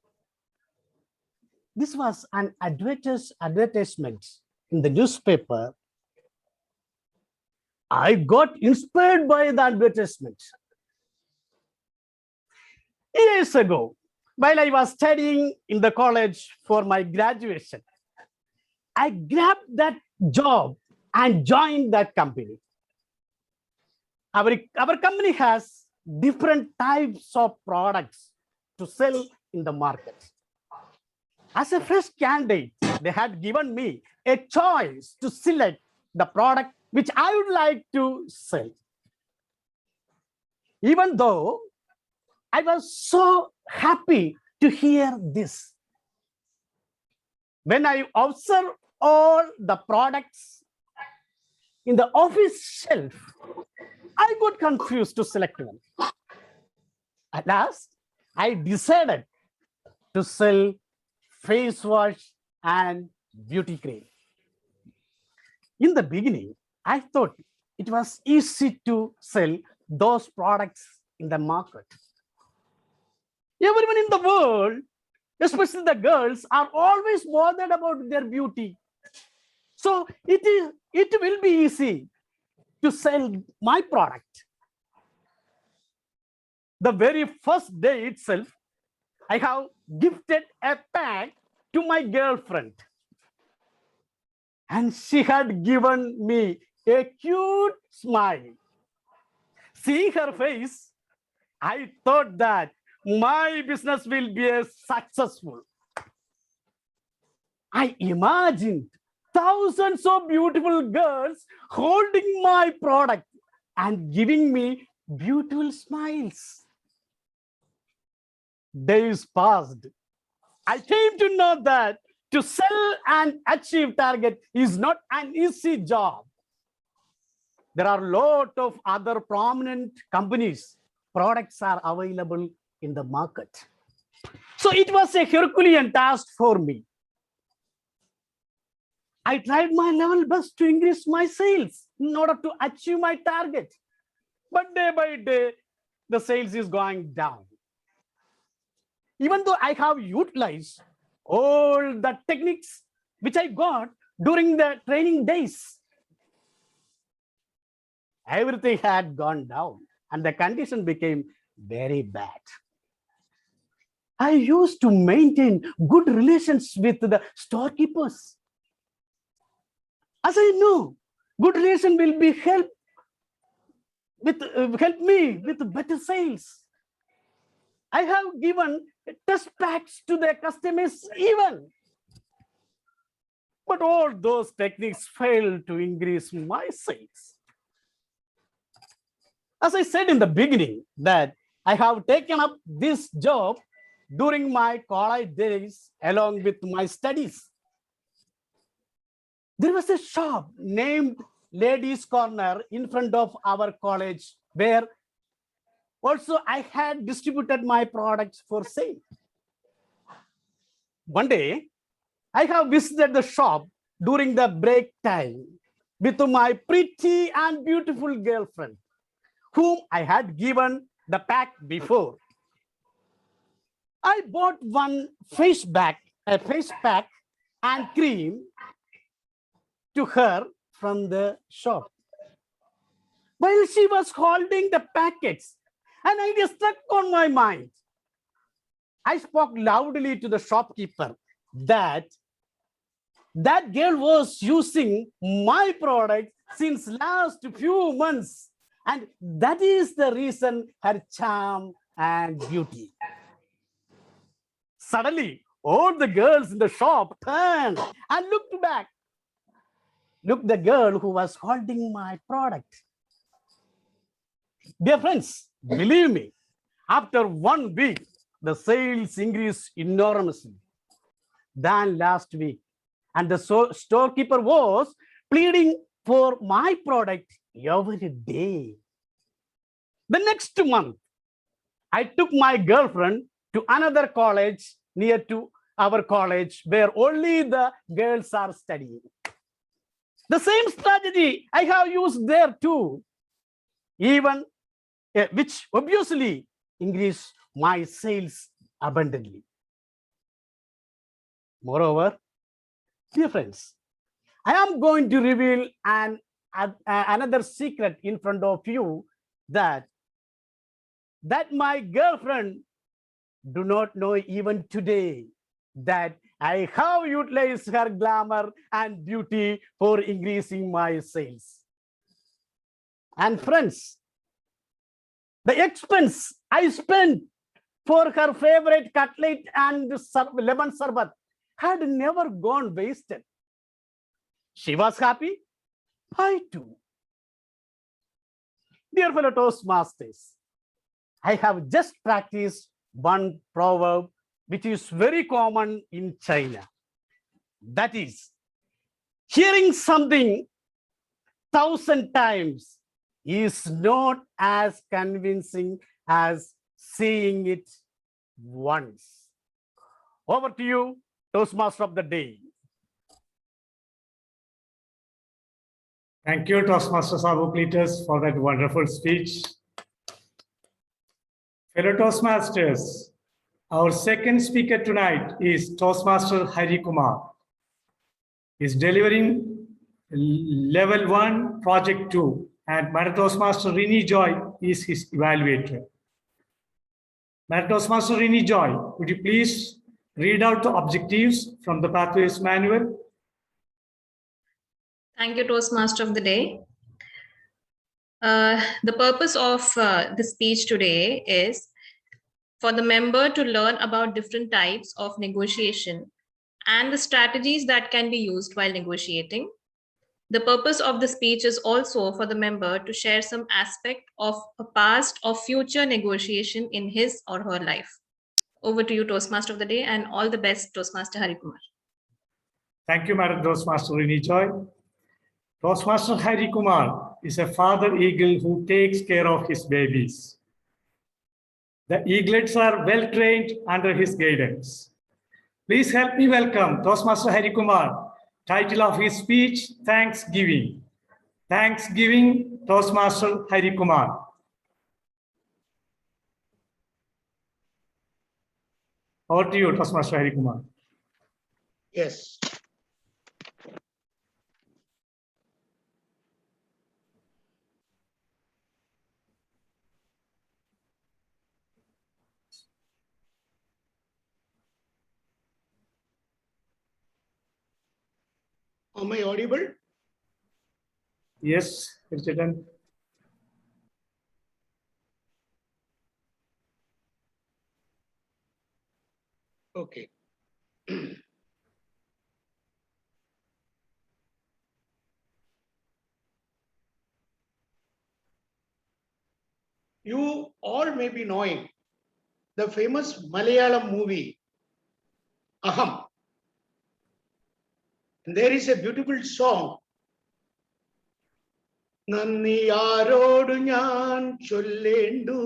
This was an advertisement in the newspaper. I got inspired by the advertisement. Years ago, while I was studying in the college for my graduation, I grabbed that job and joined that company. Our company has different types of products to sell in the market. As a fresh candidate, they had given me a choice to select the product which I would like to sell. Even though I was so happy to hear this, when I observed all the products in the office shelf, I got confused to select one. At last, I decided to sell face wash and beauty cream. In the beginning, I thought it was easy to sell those products in the market. Everyone in the world, especially the girls, are always bothered about their beauty. So it will be easy to sell my product. The very first day itself, I have gifted a pack to my girlfriend. And she had given me a cute smile. Seeing her face, I thought that my business will be successful. I imagined thousands of beautiful girls holding my product and giving me beautiful smiles. Days passed. I came to know that to sell and achieve target is not an easy job. There are a lot of other prominent companies. Products are available in the market. So it was a Herculean task for me. I tried my level best to increase my sales in order to achieve my target. But day by day, the sales is going down. Even though I have utilized all the techniques which I got during the training days, everything had gone down and the condition became very bad. I used to maintain good relations with the storekeepers. As I know, good relation will be help me with better sales. I have given test packs to the customers even. But all those techniques failed to increase my sales. As I said in the beginning, that I have taken up this job during my college days along with my studies. There was a shop named Ladies Corner in front of our college where also I had distributed my products for sale. One day, I have visited the shop during the break time with my pretty and beautiful girlfriend, whom I had given the pack before. I bought one face pack and cream to her from the shop. While she was holding the packets, an idea struck on my mind. I spoke loudly to the shopkeeper that girl was using my product since last few months, and that is the reason her charm and beauty. Suddenly, all the girls in the shop turned and looked back. Look, the girl who was holding my product. Dear friends, believe me, after 1 week, the sales increased enormously than last week. And the storekeeper was pleading for my product every day. The next month, I took my girlfriend to another college near to our college where only the girls are studying. The same strategy I have used there too, even which obviously increased my sales abundantly. Moreover, dear friends, I am going to reveal another secret in front of you that my girlfriend do not know even today that I have utilized her glamour and beauty for increasing my sales. And friends, the expense I spent for her favorite cutlet and lemon sarbat had never gone wasted. She was happy, I too. Dear fellow Toastmasters, I have just practiced one proverb which is very common in China. That is, hearing something 1,000 times is not as convincing as seeing it once. Over to you, Toastmaster of the Day. Thank you, Toastmaster Savuklitus, for that wonderful speech. Fellow Toastmasters, our second speaker tonight is Toastmaster Hari Kumar. He is delivering Level 1, Project 2, and Madam Toastmaster Rini Joy is his evaluator. Madam Toastmaster Rini Joy, would you please read out the objectives from the Pathways Manual? Thank you, Toastmaster of the Day. The purpose of the speech today is for the member to learn about different types of negotiation and the strategies that can be used while negotiating. The purpose of the speech is also for the member to share some aspect of a past or future negotiation in his or her life. Over to you, Toastmaster of the Day, and all the best, Toastmaster Hari Kumar. Thank you, Madam Toastmaster Rini Joy. Toastmaster Hari Kumar is a father eagle who takes care of his babies. The eaglets are well trained under his guidance. Please help me welcome Toastmaster Hari Kumar. Title of his speech, Thanksgiving. Thanksgiving, Toastmaster Hari Kumar. Over to you, Toastmaster Hari Kumar. Yes. Am I audible? Yes, President. Okay. You all may be knowing the famous Malayalam movie, Aham. And there is a beautiful song. Nanniyarodu njan chollendu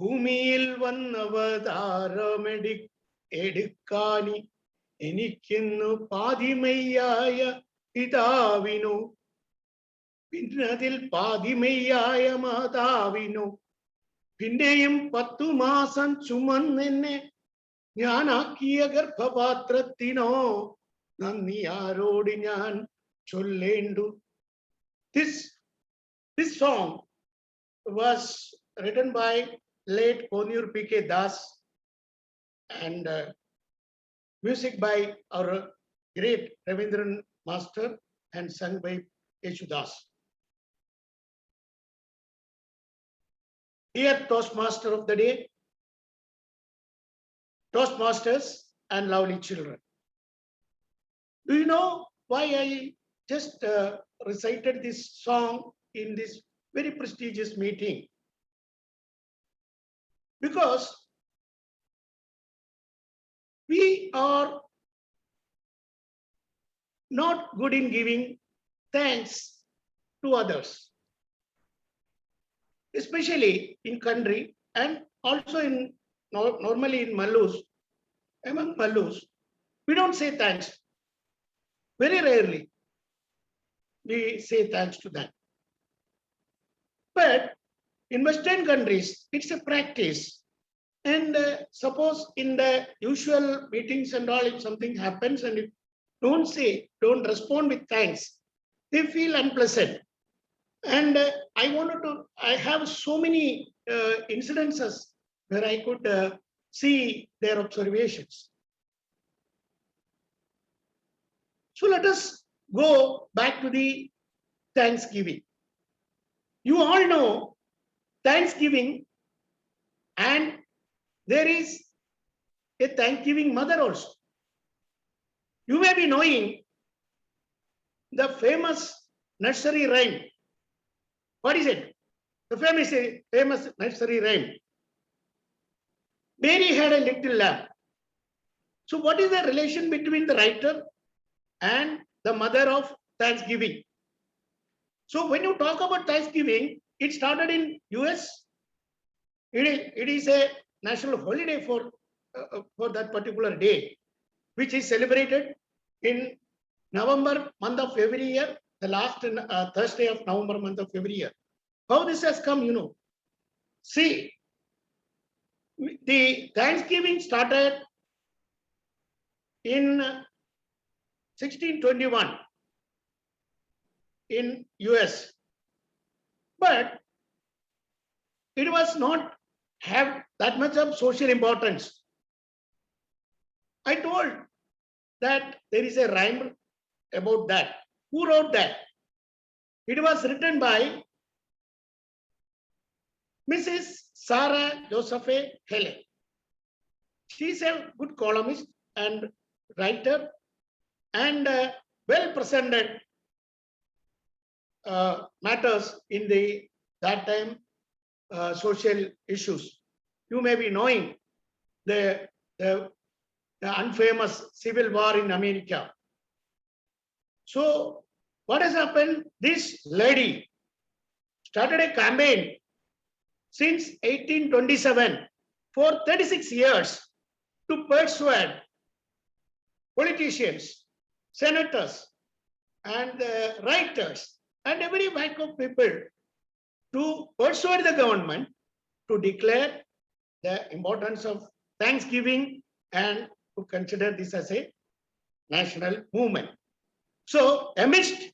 ഭൂമിയിൽ വന്നവതാരമെടുക്കാനി എനിക്കിന്നു പാതിമയ്യായ പിതാവിനു പിന്നതിൽ പാതിമയ്യായ മാതാവിനു പിന്നെയും 10 മാസം ചുമന്നെന്നെ ഞാനാക്കിയ ഗർഭപാത്രത്തിനോ നന്ദി ആരോട് ഞാൻ ചൊല്ലേണ്ടു. This song was written by late Konur P.K. Das and music by our great Ravindran Master and sung by Yeshudas. Dear Toastmaster of the Day, Toastmasters and lovely children. Do you know why I just recited this song in this very prestigious meeting? Because we are not good in giving thanks to others, especially in country and also in normally in Malus. Among Malus, we don't say thanks. Very rarely we say thanks to them. But in Western countries, it's a practice. And suppose in the usual meetings and all, if something happens and if don't respond with thanks, they feel unpleasant. And I have so many incidences where I could see their observations. So let us go back to the Thanksgiving. You all know Thanksgiving, and there is a Thanksgiving mother also. You may be knowing the famous nursery rhyme. What is it? The famous nursery rhyme. Mary had a little lamb. So what is the relation between the writer and the mother of Thanksgiving? So when you talk about Thanksgiving, it started in US. It is a national holiday for that particular day, which is celebrated in November month of every year, the last Thursday of November month of every year. How this has come, you know. See, the Thanksgiving started in 1621 in US, but it was not have that much of social importance. I told that there is a rhyme about that. Who wrote that? It was written by Mrs. Sarah Joseph Helen. She is a good columnist and writer and well presented matters in that time social issues. You may be knowing the unfamous Civil War in America. So what has happened? This lady started a campaign since 1827 for 36 years to persuade politicians, senators, and writers, and every rank of people to persuade the government to declare the importance of Thanksgiving and to consider this as a national movement. So amidst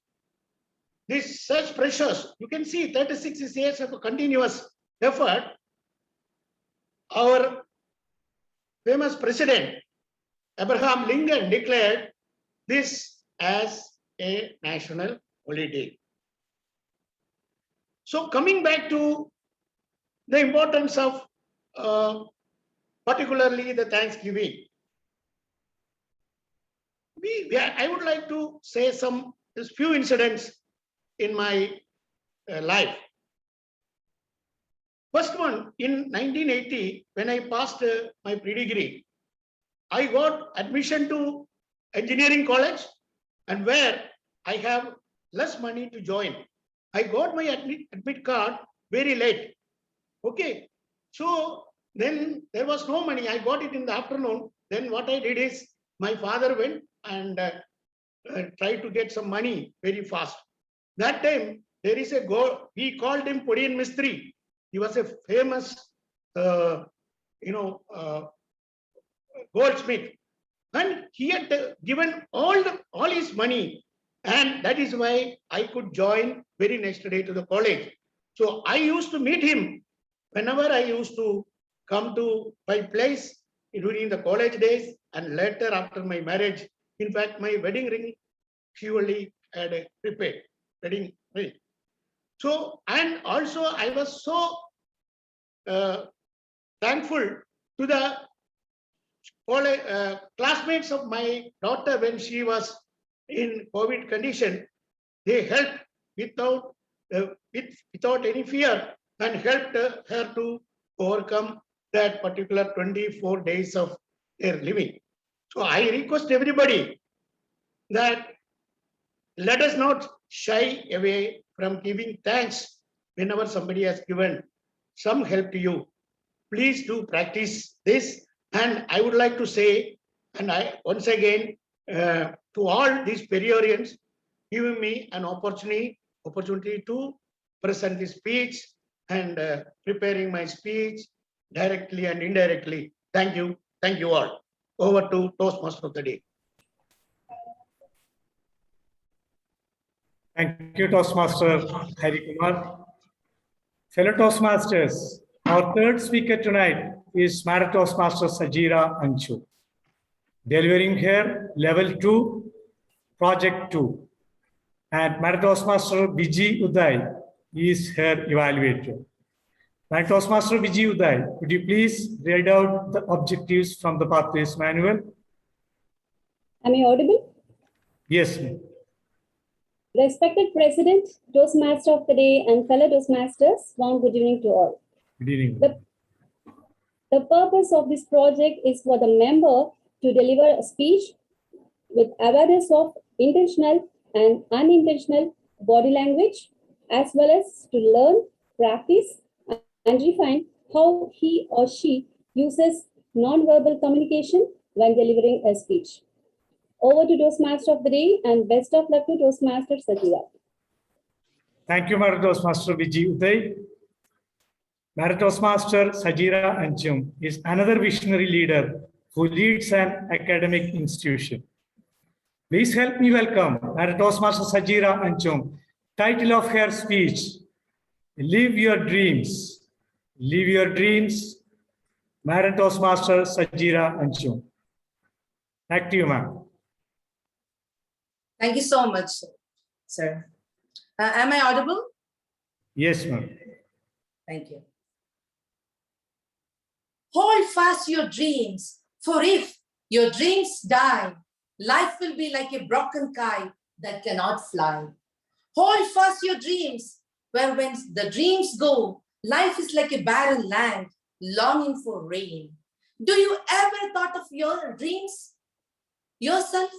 this such pressures, you can see 36 years of a continuous effort, our famous president, Abraham Lincoln, declared this as a national holiday. So coming back to the importance of particularly the Thanksgiving, I would like to say there's few incidents in my life. First one, in 1980, when I passed my pre-degree, I got admission to engineering college, and where I have less money to join. I got my admit card very late. Okay, so then there was no money. I got it in the afternoon. Then what I did is my father went and tried to get some money very fast. That time there is we called him Podian Mistri. He was a famous, goldsmith, and he had given all his money, and that is why I could join very next day to the college. So I used to meet him whenever I used to come to my place during the college days and later after my marriage. In fact, my wedding ring surely had prepared wedding ring. So, and also I was so thankful to the classmates of my daughter when she was in COVID condition, they helped without any fear and helped her to overcome that particular 24 days of their living. So I request everybody that let us not shy away from giving thanks whenever somebody has given some help to you. Please do practice this. And I would like to say, and I once again, to all these Periorians, giving me an opportunity to present this speech and preparing my speech directly and indirectly. Thank you. Thank you all. Over to Toastmaster of the Day. Thank you, Toastmaster Hari Kumar. Fellow Toastmasters, our third speaker tonight is Madam Toastmaster Sajira Anchu, delivering here level 2, project 2. And Madam Toastmaster Vijay Uday is her evaluator. Madam Toastmaster Vijay Uday, could you please read out the objectives from the Pathways Manual? Am I audible? Yes, ma'am. Respected President, Toastmaster of the Day, and fellow Toastmasters, warm good evening to all. Good evening. The purpose of this project is for the member to deliver a speech with awareness of intentional and unintentional body language, as well as to learn, practice, and refine how he or she uses non-verbal communication when delivering a speech. Over to Toastmaster of the Day, and best of luck to Toastmaster Sajira. Thank you, Madam Toastmaster Vijay Uday. Madam Toastmaster Sajira Anchum is another visionary leader who leads an academic institution. Please help me welcome Madam Toastmaster Sajira Anchum. Title of her speech, Live Your Dreams. Live Your Dreams. Madam Toastmaster Sajira Anchum. Back to you, ma'am. Thank you so much, sir. Am I audible? Yes, ma'am. Thank you. Hold fast your dreams, for if your dreams die, life will be like a broken kite that cannot fly. Hold fast your dreams, where when the dreams go, life is like a barren land, longing for rain. Do you ever thought of your dreams? Yourself?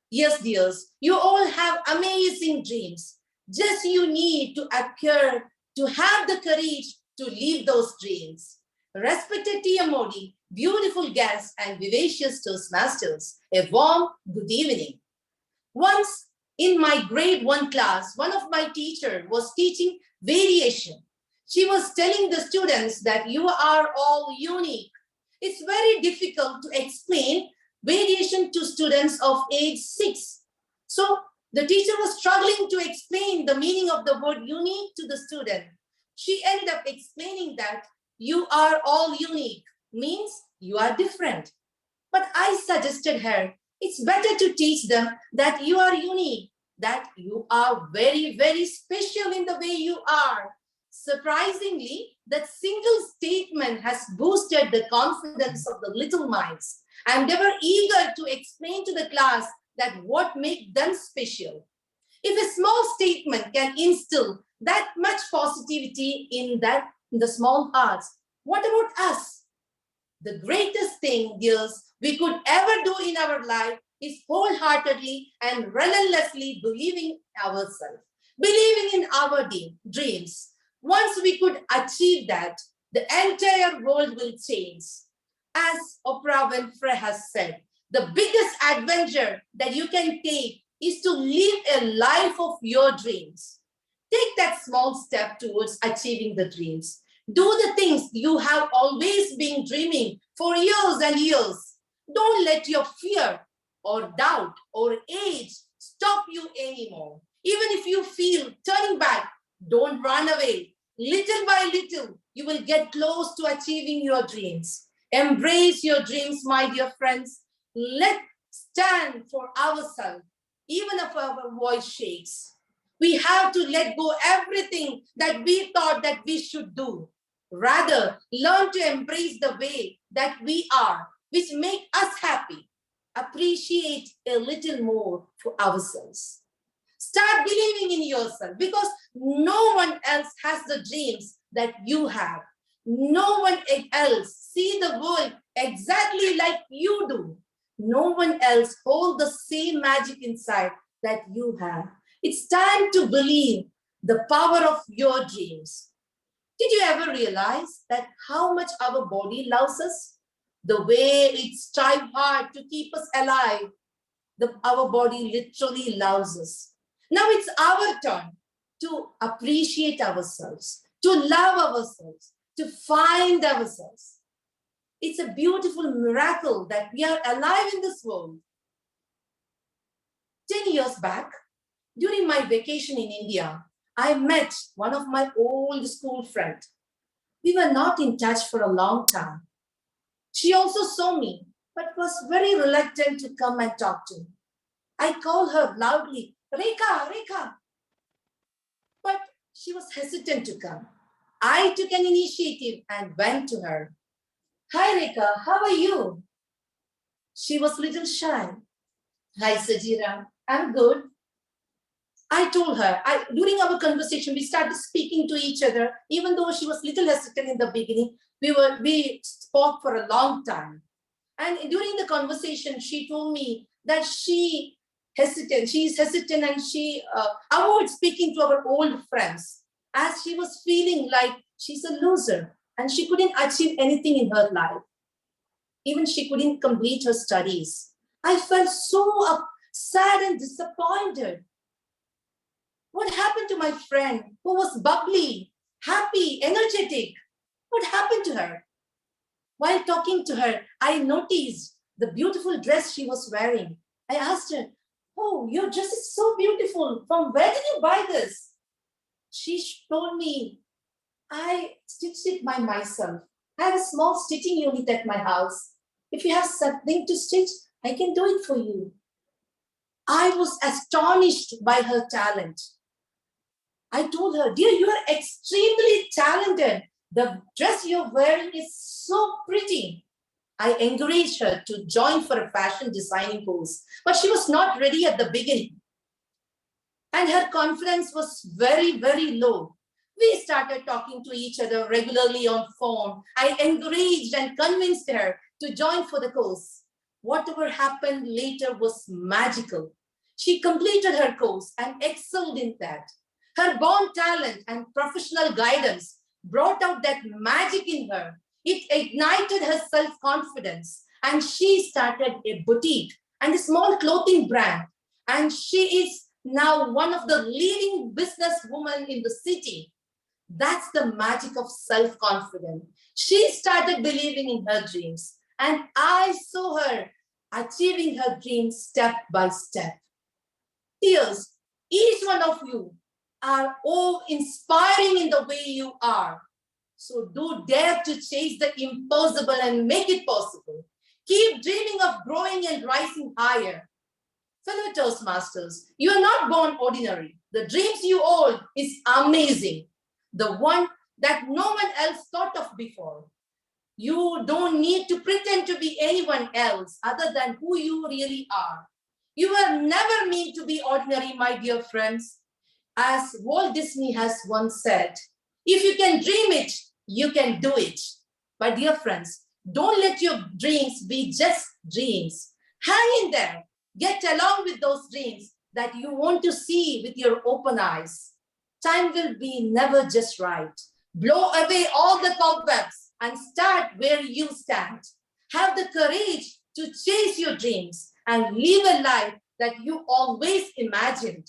Yes, dears, you all have amazing dreams. Just you need to appear to have the courage to live those dreams. Respected TMOD, beautiful guests, and vivacious Toastmasters, a warm good evening. Once in my grade 1 class, one of my teachers was teaching variation. She was telling the students that you are all unique. It's very difficult to explain variation to students of age 6. So the teacher was struggling to explain the meaning of the word unique to the student. She ended up explaining that you are all unique means you are different. But I suggested her, it's better to teach them that you are unique, that you are very, very special in the way you are. Surprisingly, that single statement has boosted the confidence of the little minds, and they were eager to explain to the class that what makes them special. If a small statement can instill that much positivity in the small hearts, what about us? The greatest thing, dears, we could ever do in our life is wholeheartedly and relentlessly believing ourselves, believing in our dreams. Once we could achieve that, the entire world will change. As Oprah Winfrey has said, the biggest adventure that you can take is to live a life of your dreams. Take that small step towards achieving the dreams. Do the things you have always been dreaming for years and years. Don't let your fear or doubt or age stop you anymore. Even if you feel turning back, don't run away. Little by little, you will get close to achieving your dreams. Embrace your dreams, my dear friends. Let's stand for ourselves, even if our voice shakes. We have to let go everything that we thought that we should do. Rather, learn to embrace the way that we are which make us happy, appreciate a little more for ourselves. Start believing in yourself because no one else has the dreams that you have. No one else see the world exactly like you do. No one else hold the same magic inside that you have. It's time to believe the power of your dreams. Did you ever realize that how much our body loves us? The way it strives hard to keep us alive, our body literally loves us. Now it's our turn to appreciate ourselves, to love ourselves, to find ourselves. It's a beautiful miracle that we are alive in this world. 10 years back, during my vacation in India, I met one of my old school friends. We were not in touch for a long time. She also saw me, but was very reluctant to come and talk to me. I called her loudly, Rekha, Rekha. But she was hesitant to come. I took an initiative and went to her. Hi, Rekha, how are you? She was a little shy. Hi, Sajira, I'm good. I told her, during our conversation, we started speaking to each other, even though she was a little hesitant in the beginning, we spoke for a long time. And during the conversation, she told me that she is hesitant and she avoids speaking to our old friends as she was feeling like she's a loser and she couldn't achieve anything in her life. Even she couldn't complete her studies. I felt so sad and disappointed. What happened to my friend who was bubbly, happy, energetic? What happened to her? While talking to her, I noticed the beautiful dress she was wearing. I asked her, oh, your dress is so beautiful. From where did you buy this? She told me, I stitched it by myself. I have a small stitching unit at my house. If you have something to stitch, I can do it for you. I was astonished by her talent. I told her, dear, you are extremely talented. The dress you're wearing is so pretty. I encouraged her to join for a fashion designing course, but she was not ready at the beginning. And her confidence was very, very low. We started talking to each other regularly on phone. I encouraged and convinced her to join for the course. Whatever happened later was magical. She completed her course and excelled in that. Her born talent and professional guidance brought out that magic in her. It ignited her self-confidence and she started a boutique and a small clothing brand. And she is now one of the leading businesswomen in the city. That's the magic of self-confidence. She started believing in her dreams and I saw her achieving her dreams step by step. Dears, each one of you are all inspiring in the way you are. So do dare to chase the impossible and make it possible. Keep dreaming of growing and rising higher. Fellow Toastmasters, you are not born ordinary. The dreams you hold is amazing. The one that no one else thought of before. You don't need to pretend to be anyone else other than who you really are. You were never meant to be ordinary, my dear friends. As Walt Disney has once said, if you can dream it, you can do it. My dear friends, don't let your dreams be just dreams. Hang in there. Get along with those dreams that you want to see with your open eyes. Time will be never just right. Blow away all the cobwebs and start where you stand. Have the courage to chase your dreams and live a life that you always imagined.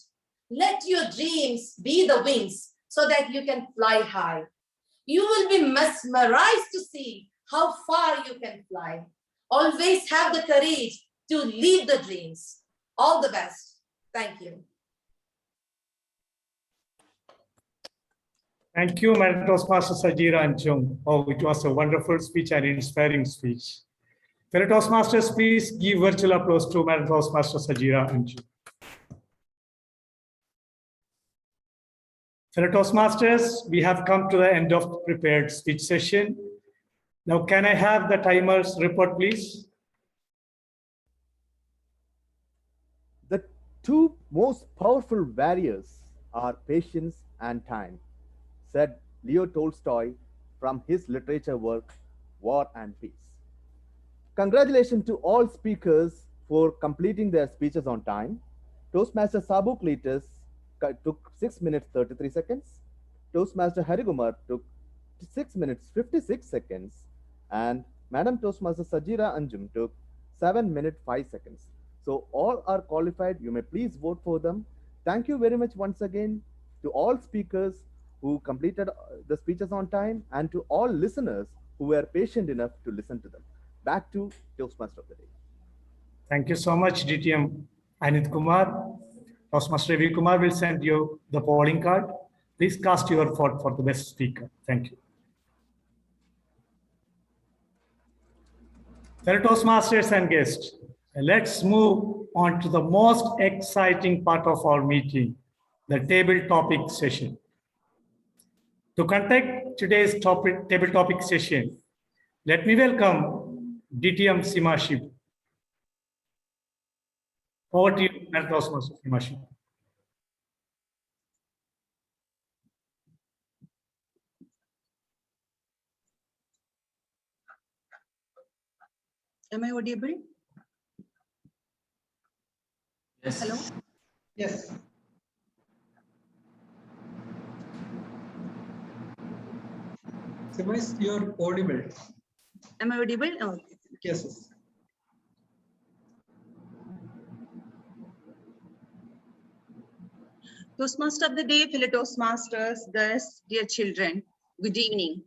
Let your dreams be the wings so that you can fly high. You will be mesmerized to see how far you can fly. Always have the courage to live the dreams. All the best. Thank you. Thank you, Madam Toastmaster Sajira and Chung. Oh, it was a wonderful speech and inspiring speech. Fellow Toastmasters, please give virtual applause to Madam Toastmaster Sajira and Chung. Fellow Toastmasters, we have come to the end of the prepared speech session. Now, can I have the timers report, please? two most powerful warriors are patience and time, said Leo Tolstoy from his literature work, War and Peace. Congratulations to all speakers for completing their speeches on time. Toastmaster Sabu Cletus took 6 minutes 33 seconds. Toastmaster Harigumar took 6 minutes 56 seconds. And Madam Toastmaster Sajira Anjum took 7 minutes 5 seconds. So all are qualified. You may please vote for them. Thank you very much once again to all speakers who completed the speeches on time and to all listeners who were patient enough to listen to them. Back to Toastmaster of the Day. Thank you so much, DTM Anit Kumar. Toastmaster Ravi Kumar will send you the polling card. Please cast your vote for the best speaker. Thank you. Fellow Toastmasters and guests, let's move on to the most exciting part of our meeting, the table topic session. To conduct today's table topic session, let me welcome DTM Seema Shiv. Over to you, Toastmaster Seema Shiv. Am I audible? Yes. Hello? Yes. Seema, you're audible. Am I audible? Oh, okay. Yes. Toastmaster of the day, fellow Toastmasters, guests, dear children, good evening.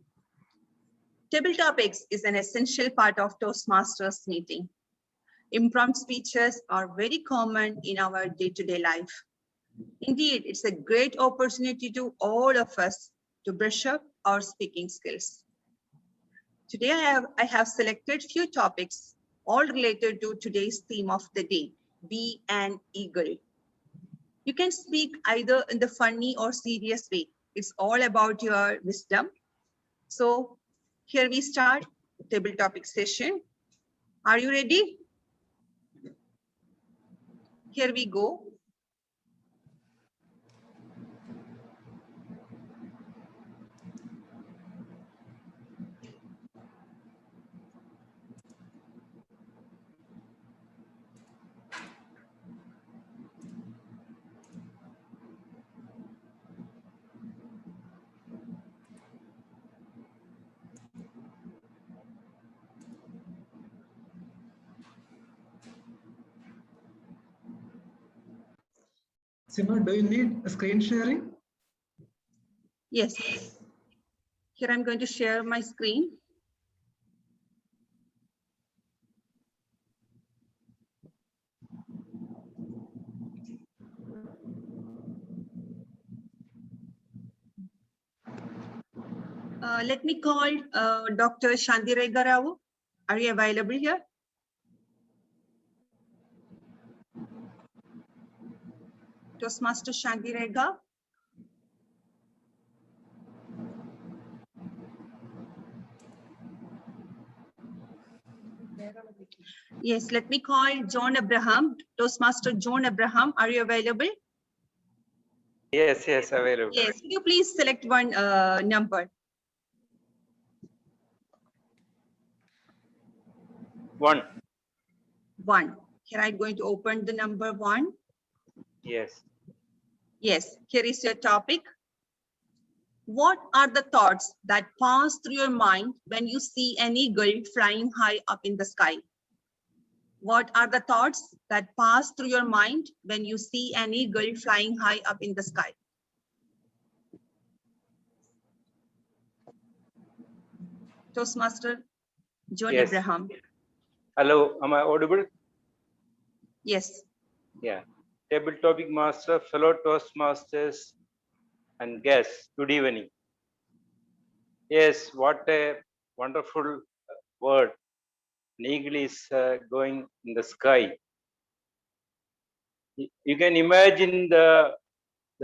Table topics is an essential part of Toastmasters meeting. Impromptu speeches are very common in our day-to-day life. Indeed, it's a great opportunity to all of us to brush up our speaking skills. Today, I have selected few topics, all related to today's theme of the day, be an eagle. You can speak either in the funny or serious way. It's all about your wisdom. So here we start table topic session. Are you ready? Here we go. Seema, do you need a screen sharing? Yes. Here I'm going to share my screen. Let me call Dr. Shantirega Rao. Are you available here? Toastmaster Shantirega. Yes, let me call John Abraham. Toastmaster John Abraham, are you available? Yes, available. Yes, can you please select one number? 1. 1. Here I'm going to open the number 1. Yes. Yes, here is your topic. What are the thoughts that pass through your mind when you see an eagle flying high up in the sky? What are the thoughts that pass through your mind when you see an eagle flying high up in the sky? Toastmaster John Yes. Abraham. Hello, am I audible? Yes. Yeah. Table topic master, fellow Toastmasters and guests, good evening. Yes, what a wonderful word. An eagle is going in the sky. You can imagine the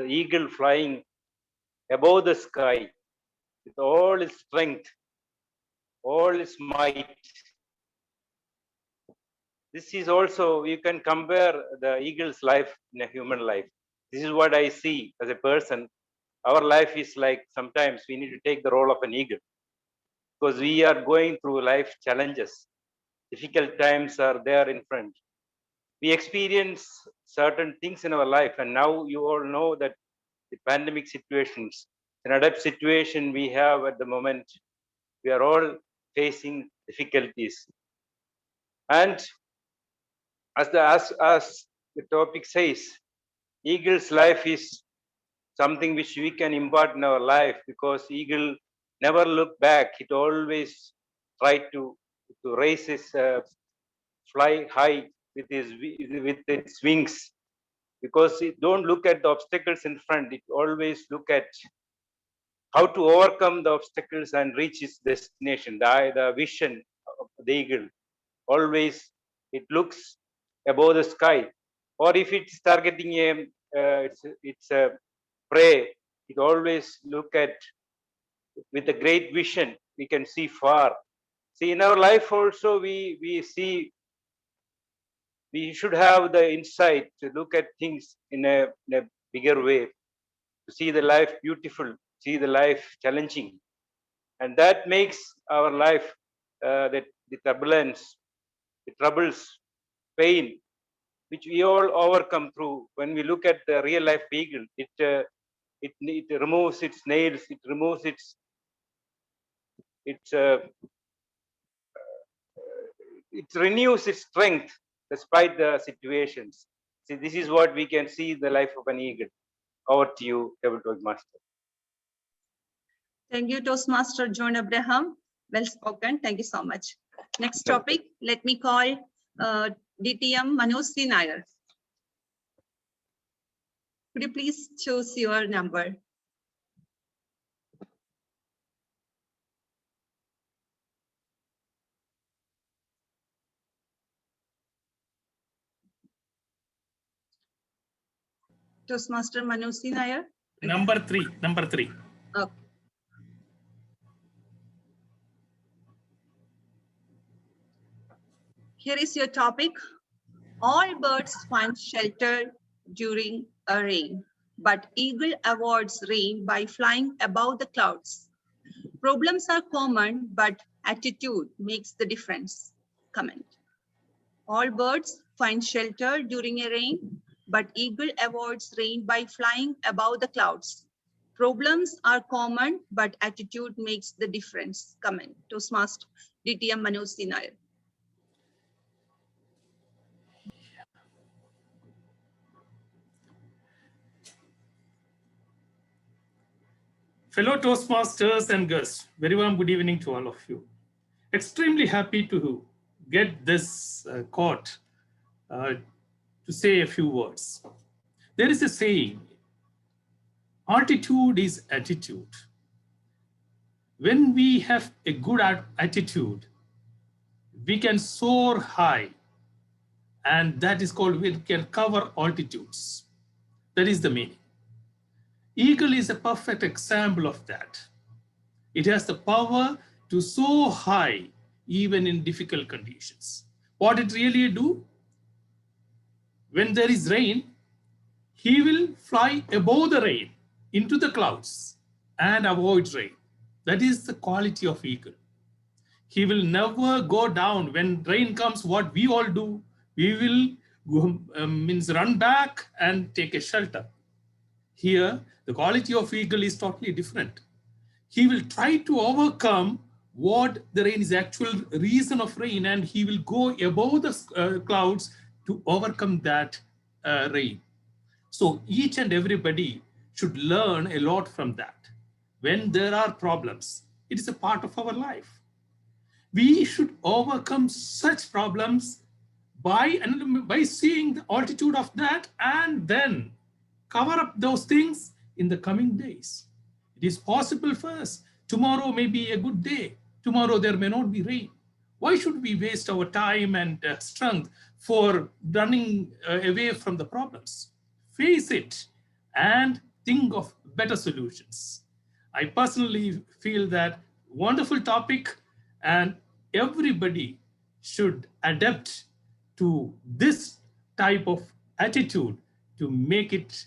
eagle flying above the sky with all its strength, all its might. This is also, you can compare the eagle's life in a human life. This is what I see as a person. Our life is like sometimes we need to take the role of an eagle because we are going through life challenges. Difficult times are there in front. We experience certain things in our life, and now you all know that the pandemic situations, an adapt situation we have at the moment, we are all facing difficulties. And as the topic says, eagle's life is something which we can impart in our life because eagle never look back. It always try to raise its fly high with its wings, because it don't look at the obstacles in front. It always look at how to overcome the obstacles and reach its destination. The vision of the eagle always, it looks above the sky, or if it's targeting it's a prey, it always look at with a great vision. We can see far. See, in our life also we see, we should have the insight to look at things in a bigger way, to see the life beautiful, see the life challenging, and that makes our life the turbulence, the troubles, pain, which we all overcome through. When we look at the real life eagle, it removes its nails, it removes its it renews its strength despite the situations. See, this is what we can see in the life of an eagle. Over to you, Tabletop Master. Thank you, Toastmaster John Abraham. Well spoken. Thank you so much. Next topic, let me call DTM Manoj C. Nair. Could you please choose your number? Toastmaster Manoj C. Nair? Number three. Okay. Here is your topic. All birds find shelter during a rain, but eagle avoids rain by flying above the clouds. Problems are common, but attitude makes the difference. Comment. All birds find shelter during a rain, but eagle avoids rain by flying above the clouds. Problems are common, but attitude makes the difference. Comment. Toastmaster DTM Manoj C. Nair. Fellow Toastmasters and guests, very warm good evening to all of you. Extremely happy to get this quote to say a few words. There is a saying, altitude is attitude. When we have a good attitude, we can soar high, and that is called, we can cover altitudes. That is the meaning. Eagle is a perfect example of that. It has the power to soar high even in difficult conditions. What it really do? When there is rain, he will fly above the rain into the clouds and avoid rain. That is the quality of eagle. He will never go down. When rain comes, what we all do, we will go, run back and take a shelter. Here, the quality of eagle is totally different. He will try to overcome what the rain is, actual reason of rain, and he will go above the clouds to overcome that rain. So each and everybody should learn a lot from that. When there are problems, it is a part of our life. We should overcome such problems by seeing the altitude of that and then cover up those things in the coming days. It is possible for us. Tomorrow may be a good day. Tomorrow there may not be rain. Why should we waste our time and strength for running away from the problems? Face it and think of better solutions. I personally feel that wonderful topic, and everybody should adapt to this type of attitude to make it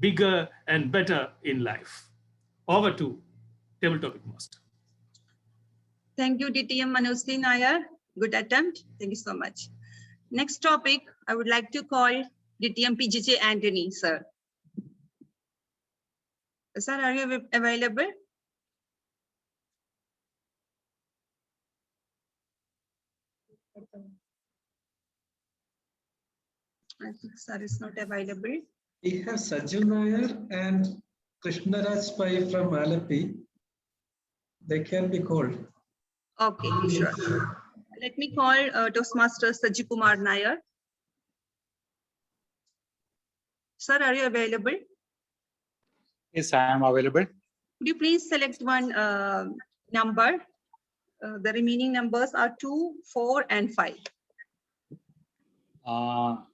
bigger and better in life. Over to Table Topic Master. Thank you, DTM Manoj Nair. Good attempt. Thank you so much. Next topic, I would like to call DTM PJJ Anthony, sir. Sir, are you available? I think sir is not available. We have Sajju Nair and Krishnaraj Pai from Alapi. They can be called. Okay, sure. Let me call Toastmaster Sajju Kumar Nair. Sir, are you available? Yes, I am available. Could you please select one number? The remaining numbers are 2, 4, and 5. I'll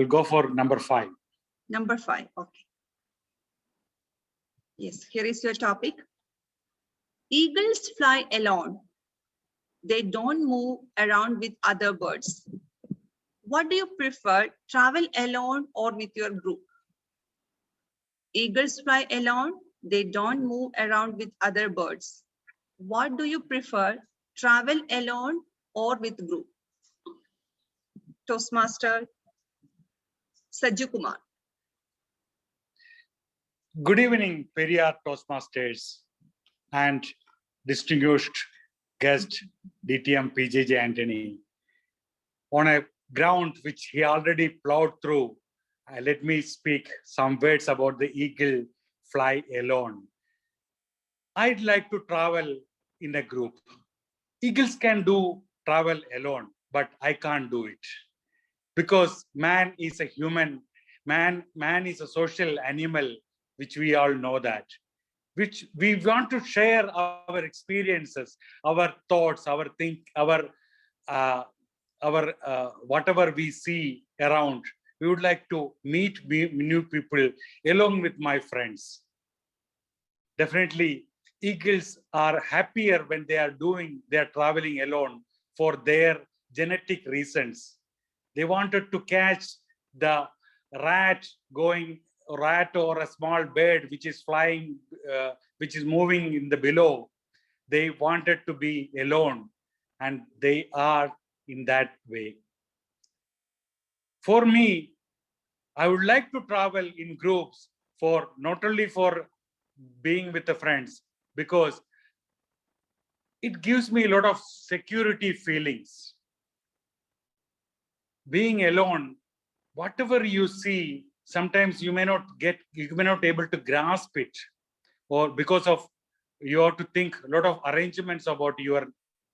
go for number 5. Number 5, okay. Yes, here is your topic. Eagles fly alone. They don't move around with other birds. What do you prefer, travel alone or with your group? Eagles fly alone. They don't move around with other birds. What do you prefer, travel alone or with group? Toastmaster Sajju Kumar. Good evening, Periyar Toastmasters and distinguished guest DTM PJJ Anthony. On a ground which he already plowed through, let me speak some words about the eagle fly alone. I'd like to travel in a group. Eagles can travel alone, but I can't do it. Because man is a human, man is a social animal, which we all know that. Which we want to share our experiences, our thoughts, our whatever we see around. We would like to meet new people along with my friends. Definitely, eagles are happier when they are traveling alone for their genetic reasons. They wanted to catch the rat or a small bird which is flying, which is moving in the below. They wanted to be alone, and they are in that way. For me, I would like to travel in groups for not only for being with the friends, because it gives me a lot of security feelings. Being alone, whatever you see, sometimes you may not able to grasp it, or because of you have to think a lot of arrangements about your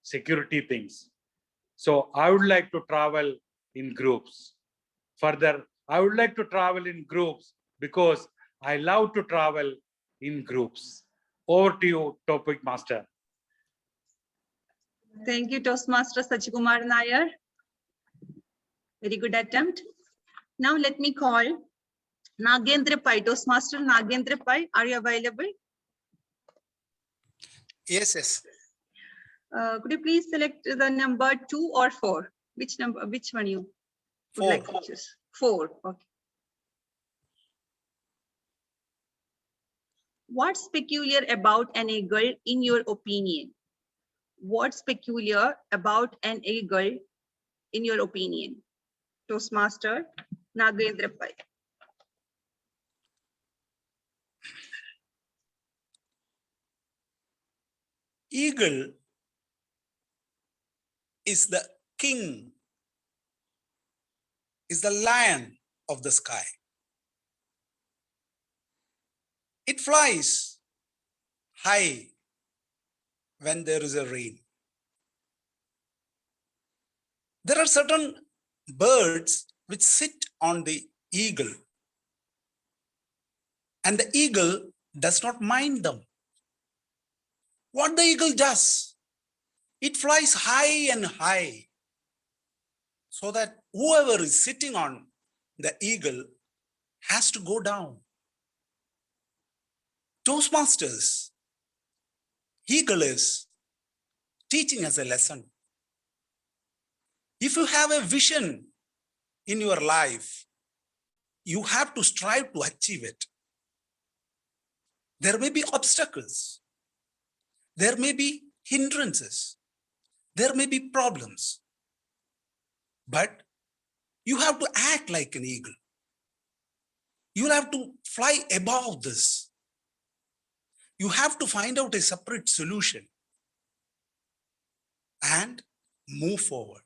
security things. So I would like to travel in groups. Further, I would like to travel in groups because I love to travel in groups. Over to you, Topic Master. Thank you, Toastmaster Sajju Kumar Nair. Very good attempt. Now let me call Nagendra Pai. Toastmaster Nagendra Pai, are you available? Yes, yes. Could you please select the number 2 or 4? Which one you would like to choose? 4. Okay. What's peculiar about an eagle in your opinion? What's peculiar about an eagle in your opinion? Toastmaster Nagendra Pai. Eagle is the king, is the lion of the sky. It flies high when there is a rain. There are certain birds which sit on the eagle, and the eagle does not mind them. What the eagle does, it flies high and high so that whoever is sitting on the eagle has to go down. Toastmasters, eagle is teaching us a lesson. If you have a vision in your life, you have to strive to achieve it. There may be obstacles. There may be hindrances. There may be problems. But you have to act like an eagle. You will have to fly above this. You have to find out a separate solution and move forward.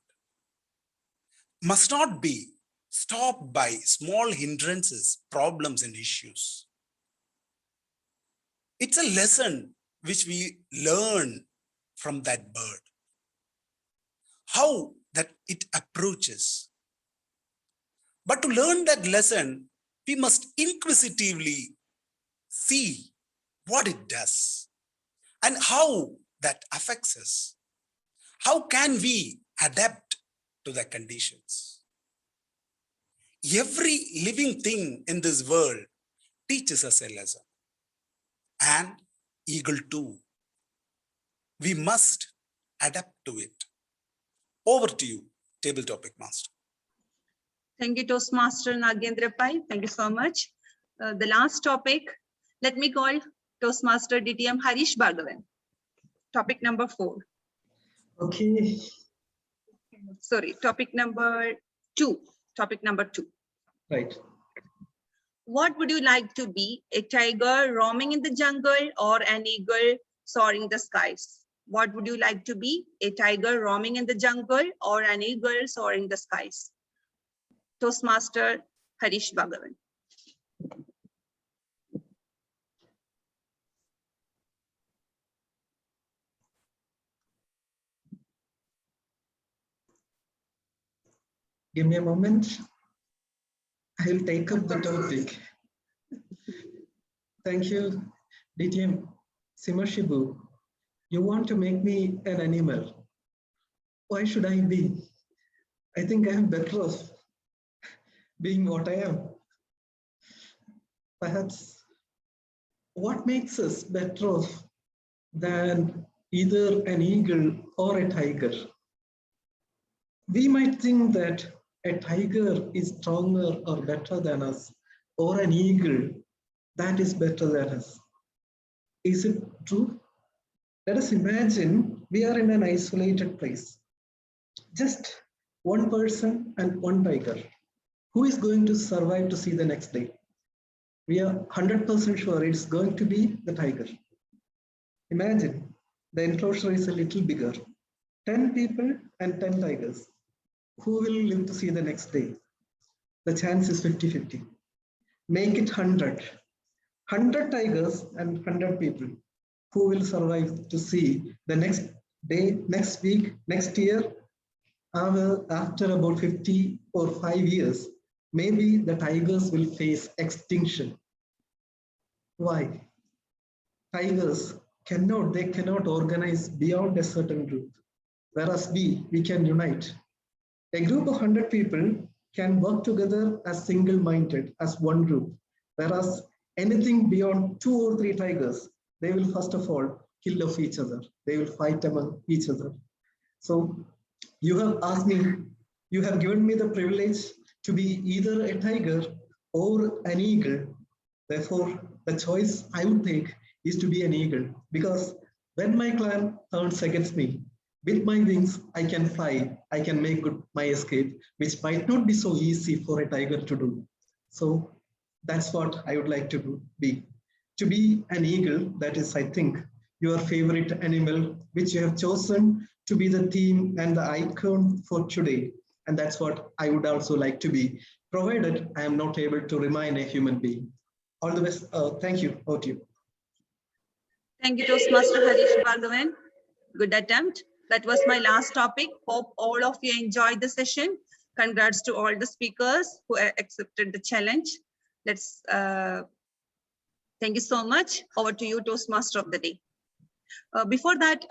Must not be stopped by small hindrances, problems, and issues. It's a lesson which we learn from that bird. How that it approaches. But to learn that lesson, we must inquisitively see what it does and how that affects us. How can we adapt to the conditions? Every living thing in this world teaches us a lesson. And eagle too. We must adapt to it. Over to you, Table Topic Master. Thank you, Toastmaster Nagendra Pai. Thank you so much. The last topic, let me call Toastmaster DTM Harish Bhargavan. Topic number 4. Okay. Sorry, topic number 2. Topic number 2. Right. What would you like to be? A tiger roaming in the jungle or an eagle soaring the skies? What would you like to be? A tiger roaming in the jungle or an eagle soaring the skies? Toastmaster Harish Bhargavan. Give me a moment. I will take up the topic. Thank you, DTM Simashibu. You want to make me an animal. Why should I be? I think I am better off being what I am. Perhaps what makes us better off than either an eagle or a tiger? We might think that a tiger is stronger or better than us, or an eagle that is better than us. Is it true? Let us imagine we are in an isolated place. Just one person and one tiger. Who is going to survive to see the next day? We are 100% sure it's going to be the tiger. Imagine the enclosure is a little bigger. 10 people and 10 tigers. Who will live to see the next day? The chance is 50-50. Make it 100. 100 tigers and 100 people. Who will survive to see the next day, next week, next year? After about 50 or 5 years, maybe the tigers will face extinction. Why? Tigers cannot organize beyond a certain group, whereas we can unite. A group of 100 people can work together as single-minded, as one group, whereas anything beyond 2 or 3 tigers, they will first of all kill off each other. They will fight among each other. So you have asked me, you have given me the privilege to be either a tiger or an eagle. Therefore, the choice I would take is to be an eagle, because when my clan turns against me, with my wings, I can fly, I can make good my escape, which might not be so easy for a tiger to do. So that's what I would like to be. To be an eagle, that is, I think, your favorite animal, which you have chosen to be the theme and the icon for today. And that's what I would also like to be, provided I am not able to remain a human being. All the best. Thank you. Over to you. Thank you, Toastmaster Harish Bhargavan. Good attempt. That was my last topic. Hope all of you enjoyed the session. Congrats to all the speakers who accepted the challenge. Let's thank you so much. Over to you, Toastmaster of the day. Before that,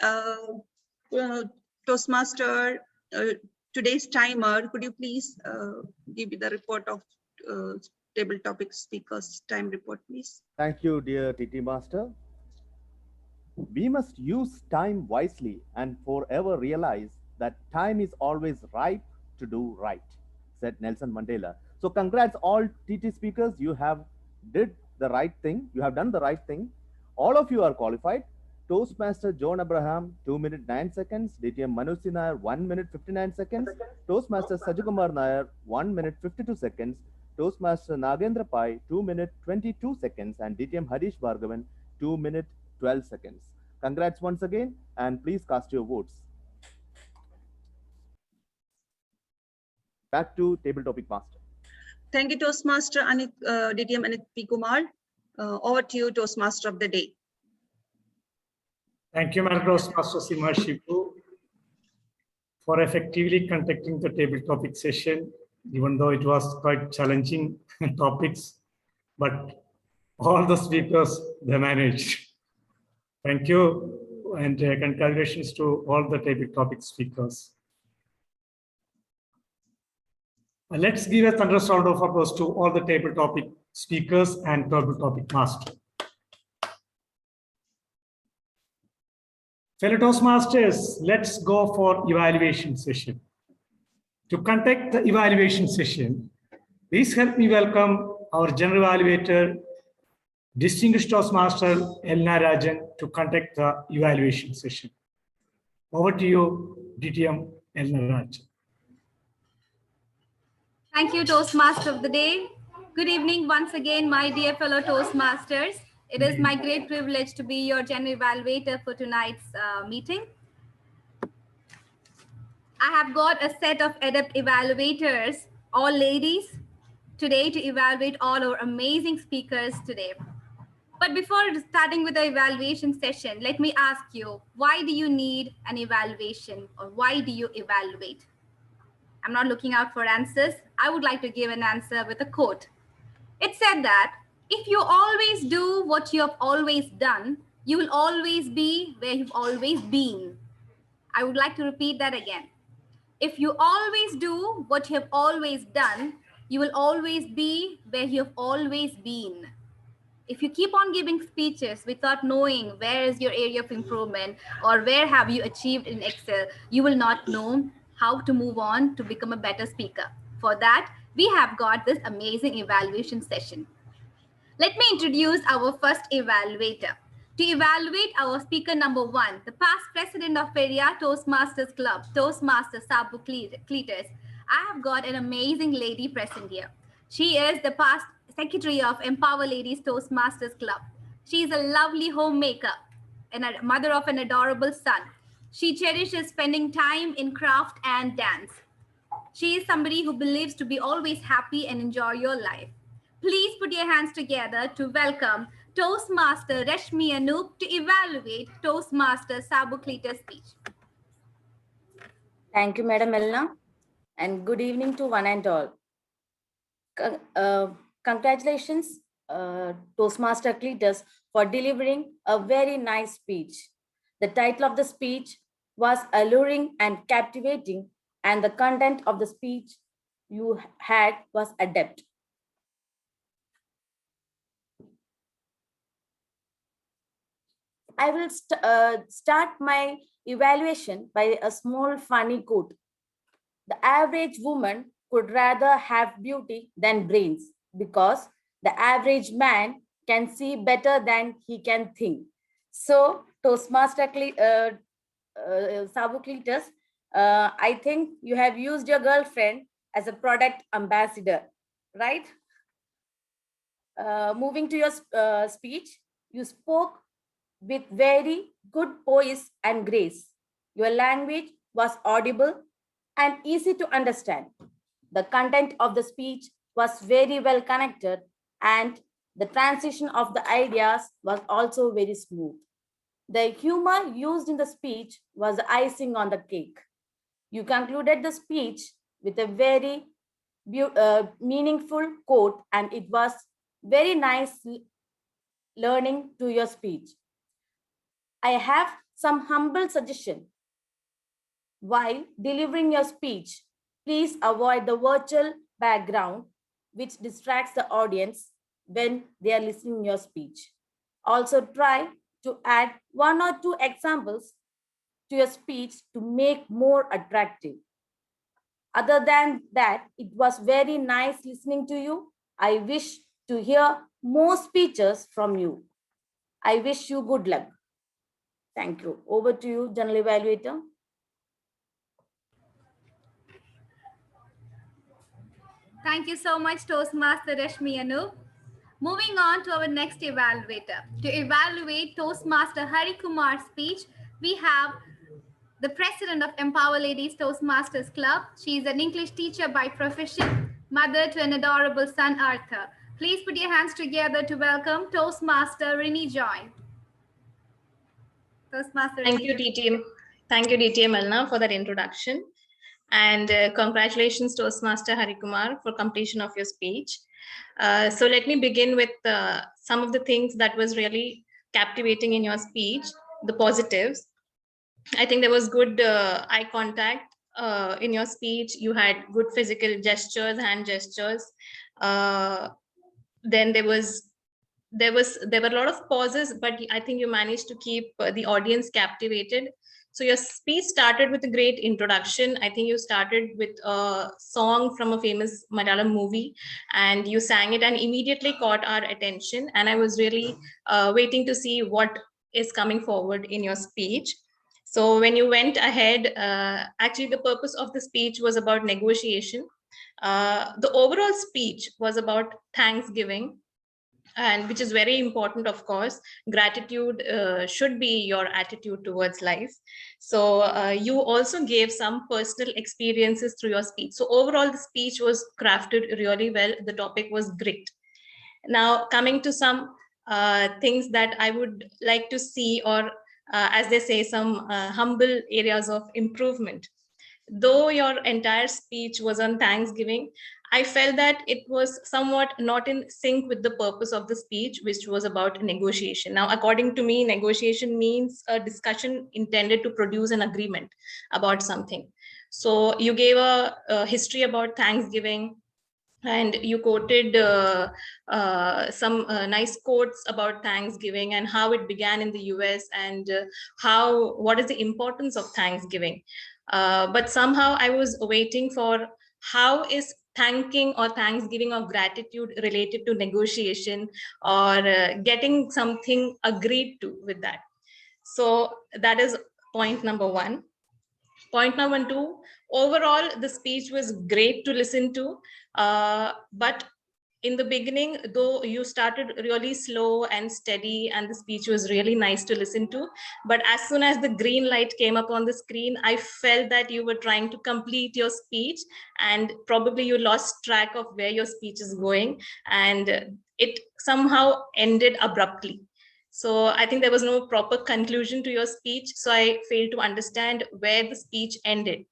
Toastmaster, today's timer, could you please give me the report of table topic speakers time report, please? Thank you, dear TT Master. We must use time wisely and forever realize that time is always ripe to do right, said Nelson Mandela. So congrats all TT speakers. You have did the right thing. You have done the right thing. All of you are qualified. Toastmaster John Abraham, 2 minutes 9 seconds. DTM Manoj Nair, 1 minute 59 seconds. Toastmaster Sajakumar Nair, 1 minute 52 seconds. Toastmaster Nagendra Pai, 2 minutes 22 seconds. And DTM Harish Bhargavan, 2 minutes 12 seconds. Congrats once again, and please cast your votes. Back to Table Topic Master. Thank you, Toastmaster DTM Anit P. Kumar. Over to you, Toastmaster of the day. Thank you, Madam Toastmaster Simha Shivu, for effectively conducting the table topic session, even though it was quite challenging topics, but all the speakers, they managed. Thank you, and congratulations to all the table topic speakers. Let's give a thunderous round of applause to all the table topic speakers and table topic master. Fellow Toastmasters, let's go for evaluation session. To conduct the evaluation session, please help me welcome our general evaluator, distinguished Toastmaster Elna Rajan, to conduct the evaluation session. Over to you, DTM Elna Rajan. Thank you, Toastmaster of the day. Good evening once again, my dear fellow Toastmasters. It is my great privilege to be your general evaluator for tonight's meeting. I have got a set of adept evaluators, all ladies, today to evaluate all our amazing speakers today. But before starting with the evaluation session, let me ask you, why do you need an evaluation, or why do you evaluate? I'm not looking out for answers. I would like to give an answer with a quote. It said that if you always do what you have always done, you will always be where you've always been. I would like to repeat that again. If you always do what you have always done, you will always be where you have always been. If you keep on giving speeches without knowing where is your area of improvement or where have you achieved in Excel, you will not know how to move on to become a better speaker. For that, we have got this amazing evaluation session. Let me introduce our first evaluator. To evaluate our speaker number one, the past president of Periyar Toastmasters Club, Toastmaster Sabu Cletus, I have got an amazing lady present here. She is the past secretary of Empower Ladies Toastmasters Club. She is a lovely homemaker and a mother of an adorable son. She cherishes spending time in craft and dance. She is somebody who believes to be always happy and enjoy your life. Please put your hands together to welcome Toastmaster Rashmi Anoop to evaluate Toastmaster Sabu Cletus' speech. Thank you, Madam Elna, and good evening to one and all. Congratulations, Toastmaster Cletus, for delivering a very nice speech. The title of the speech was alluring and captivating, and the content of the speech you had was adept. I will start my evaluation by a small funny quote. The average woman could rather have beauty than brains because the average man can see better than he can think. So, Toastmaster Sabu Cletus, I think you have used your girlfriend as a product ambassador, right? Moving to your speech, you spoke with very good poise and grace. Your language was audible and easy to understand. The content of the speech was very well connected, and the transition of the ideas was also very smooth. The humor used in the speech was the icing on the cake. You concluded the speech with a very meaningful quote, and it was very nice learning to your speech. I have some humble suggestion. While delivering your speech, please avoid the virtual background which distracts the audience when they are listening to your speech. Also try to add 1 or 2 examples to your speech to make more attractive. Other than that, it was very nice listening to you. I wish to hear more speeches from you. I wish you good luck. Thank you. Over to you, General Evaluator. Thank you so much, Toastmaster Rashmi Anup. Moving on to our next evaluator. To evaluate Toastmaster Hari Kumar's speech, we have the president of Empower Ladies Toastmasters Club. She is an English teacher by profession, mother to an adorable son, Arthur. Please put your hands together to welcome Toastmaster Rini Joy. Toastmaster Thank Rini you, Joy. DTM. Thank you, DTM Elna, for that introduction. And congratulations, Toastmaster Hari Kumar, for completion of your speech. So let me begin with some of the things that was really captivating in your speech, the positives. I think there was good eye contact in your speech. You had good physical gestures, hand gestures. Then there were a lot of pauses, but I think you managed to keep the audience captivated. So your speech started with a great introduction. I think you started with a song from a famous Malayalam movie, and you sang it and immediately caught our attention. And I was really waiting to see what is coming forward in your speech. So when you went ahead, actually the purpose of the speech was about negotiation. The overall speech was about Thanksgiving, and which is very important, of course. Gratitude should be your attitude towards life. So you also gave some personal experiences through your speech. So overall, the speech was crafted really well. The topic was grit. Now, coming to some things that I would like to see, or as they say, some humble areas of improvement. Though your entire speech was on Thanksgiving, I felt that it was somewhat not in sync with the purpose of the speech, which was about negotiation. Now, according to me, negotiation means a discussion intended to produce an agreement about something. So you gave a history about Thanksgiving, and you quoted some nice quotes about Thanksgiving and how it began in the US, and what is the importance of Thanksgiving. But somehow I was waiting for how is thanking or Thanksgiving or gratitude related to negotiation, or getting something agreed to with that. So that is point number one. Point number two, overall, the speech was great to listen to. But in the beginning, though you started really slow and steady, and the speech was really nice to listen to, but as soon as the green light came up on the screen, I felt that you were trying to complete your speech, and probably you lost track of where your speech is going, and it somehow ended abruptly. So I think there was no proper conclusion to your speech, so I failed to understand where the speech ended.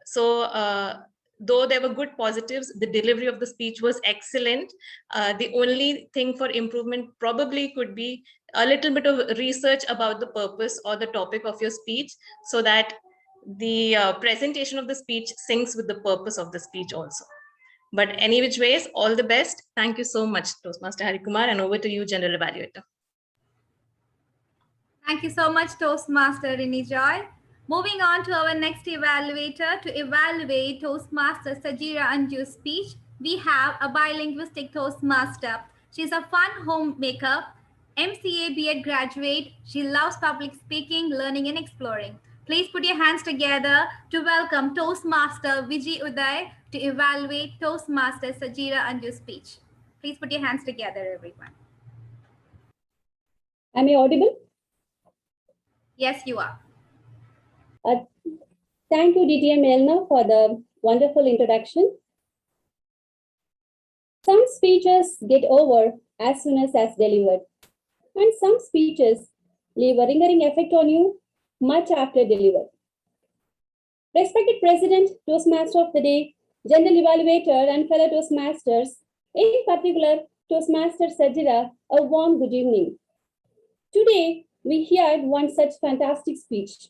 So though there were good positives, the delivery of the speech was excellent. The only thing for improvement probably could be a little bit of research about the purpose or the topic of your speech, so that the presentation of the speech syncs with the purpose of the speech also. But any which ways, all the best. Thank you so much, Toastmaster Hari Kumar, and over to you, General Evaluator. Thank you so much, Toastmaster Rini Joy. Moving on to our next evaluator. To evaluate Toastmaster Sajira Anju's speech, we have a bilinguistic Toastmaster. She's a fun homemaker, MCA B.Ed graduate. She loves public speaking, learning, and exploring. Please put your hands together to welcome Toastmaster Vijay Uday to evaluate Toastmaster Sajira Anju's speech. Please put your hands together, everyone. Am I audible? Yes, you are. Thank you, DTM Elna, for the wonderful introduction. Some speeches get over as soon as delivered, and some speeches leave a lingering effect on you much after delivered. Respected President, Toastmaster of the Day, General Evaluator, and fellow Toastmasters, in particular, Toastmaster Sajira, a warm good evening. Today, we heard one such fantastic speech.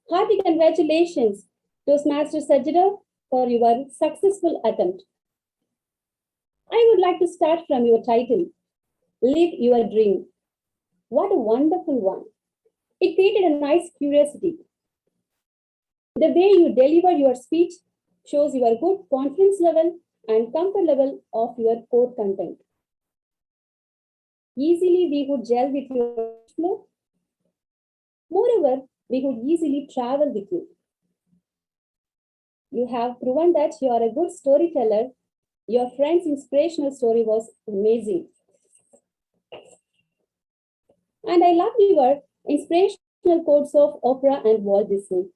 Hearty congratulations, Toastmaster Sajira, for your successful attempt. I would like to start from your title, Live Your Dream. What a wonderful one. It created a nice curiosity. The way you deliver your speech shows your good confidence level and comfort level of your core content. Easily, we would gel with your flow. Moreover, we could easily travel with you. You have proven that you are a good storyteller. Your friend's inspirational story was amazing. And I love your inspirational quotes of Oprah and Walt Disney.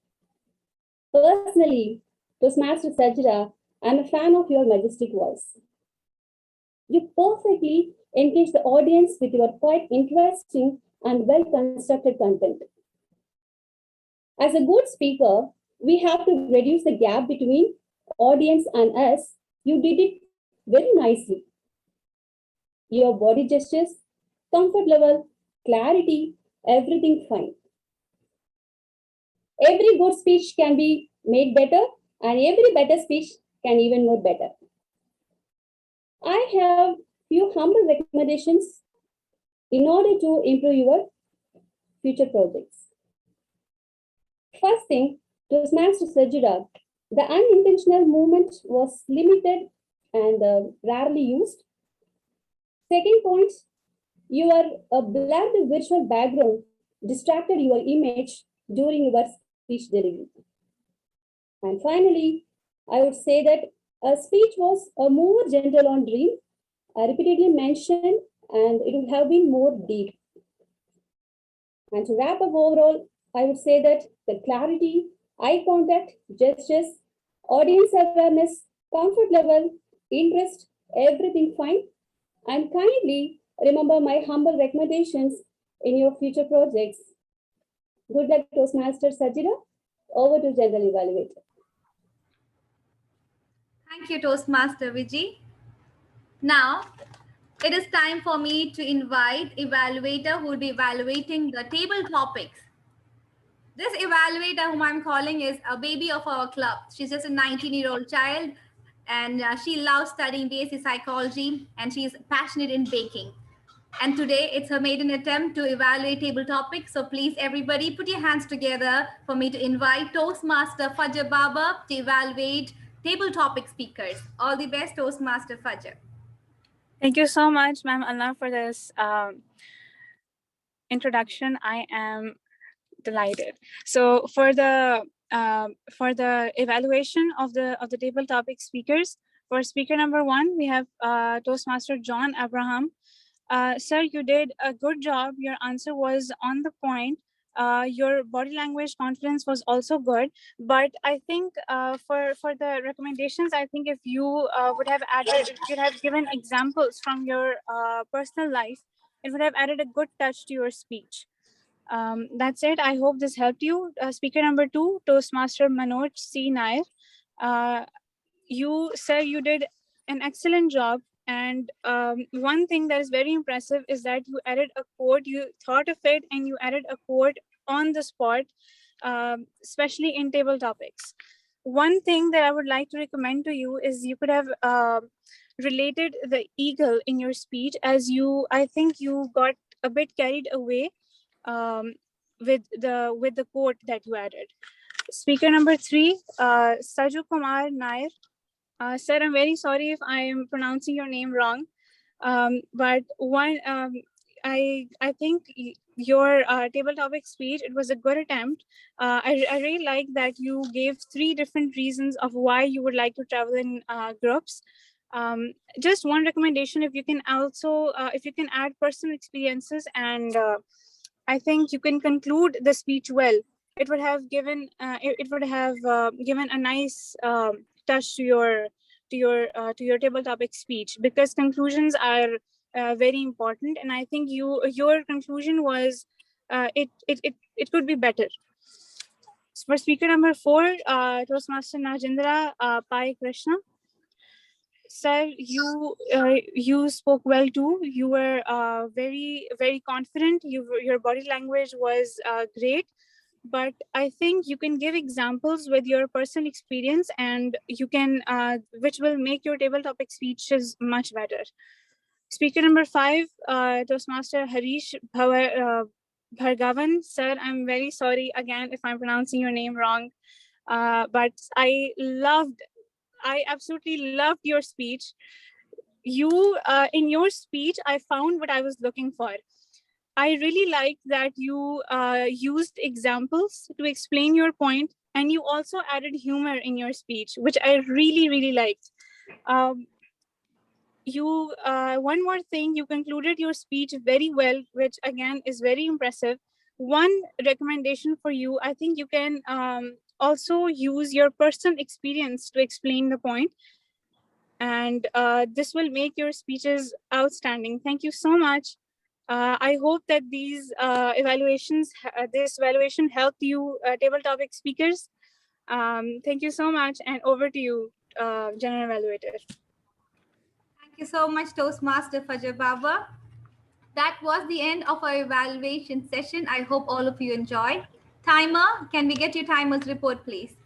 Personally, Toastmaster Sajida, I'm a fan of your majestic voice. You perfectly engage the audience with your quite interesting and well-constructed content. As a good speaker, we have to reduce the gap between audience and us. You did it very nicely. Your body gestures, comfort level, clarity, everything fine. Every good speech can be made better, and every better speech can even more better. I have few humble recommendations in order to improve your future projects. First thing, Toastmaster Sajida, the unintentional movement was limited and rarely used. Second point, your blurred virtual background distracted your image during your speech delivery. And finally, I would say that a speech was more gentle on dream, repeatedly mentioned, and it would have been more deep. And to wrap up overall, I would say that the clarity, eye contact, gestures, audience awareness, comfort level, interest, everything fine. And kindly remember my humble recommendations in your future projects. Good luck, Toastmaster Sajida. Over to General Evaluator. Thank you, Toastmaster Vijay. Now, it is time for me to invite evaluator who will be evaluating the table topics. This evaluator whom I'm calling is a baby of our club. She's just a 19-year-old child and she loves studying BSc Psychology and she's passionate in baking. And today it's her maiden attempt to evaluate table topics. So please everybody put your hands together for me to invite Toastmaster Fajr Baba to evaluate table topic speakers. All the best, Toastmaster Fajr. Thank you so much, Ma'am Anna, for this introduction. I am delighted. So for the evaluation of the table topic speakers, for speaker number 1, we have Toastmaster John Abraham. Sir, you did a good job. Your answer was on the point. Your body language confidence was also good, but I think for the recommendations, I think if you would have given examples from your personal life, it would have added a good touch to your speech. That's it. I hope this helped you. Speaker number 2, Toastmaster Manoj C. Nair. Sir, you did an excellent job. And one thing that is very impressive is that you added a quote, you thought of it and you added a quote on the spot, especially in table topics. One thing that I would like to recommend to you is you could have related the eagle in your speech, as I think you got a bit carried away with the quote that you added. Speaker number 3, Saju Kumar Nair. Sir, I'm very sorry if I am pronouncing your name wrong, but I think your table topic speech, it was a good attempt. I really like that you gave 3 different reasons of why you would like to travel in groups. Just one recommendation, if you can also, if you can add personal experiences, and I think you can conclude the speech well. It would have given given a nice touch to your table topic speech, because conclusions are very important, and I think your conclusion was it could be better. For speaker number 4, Toastmaster Najendra Pai Krishna. Sir, you spoke well too. You were very, very confident. Your body language was great. But I think you can give examples with your personal experience, and you can, which will make your table topic speeches much better. Speaker number 5, Toastmaster Harish Bhargavan. Sir, I'm very sorry again if I'm pronouncing your name wrong. but I absolutely loved your speech. In your speech, I found what I was looking for. I really liked that you used examples to explain your point, and you also added humor in your speech, which I really, really liked. One more thing, you concluded your speech very well, which again is very impressive. One recommendation for you, I think you can also use your personal experience to explain the point. And this will make your speeches outstanding. Thank you so much. I hope that this evaluation helped you table topic speakers. Thank you so much, and over to you, General Evaluator. Thank you so much, Toastmaster Fajr Baba. That was the end of our evaluation session. I hope all of you enjoyed. Timer, can we get your timer's report, please?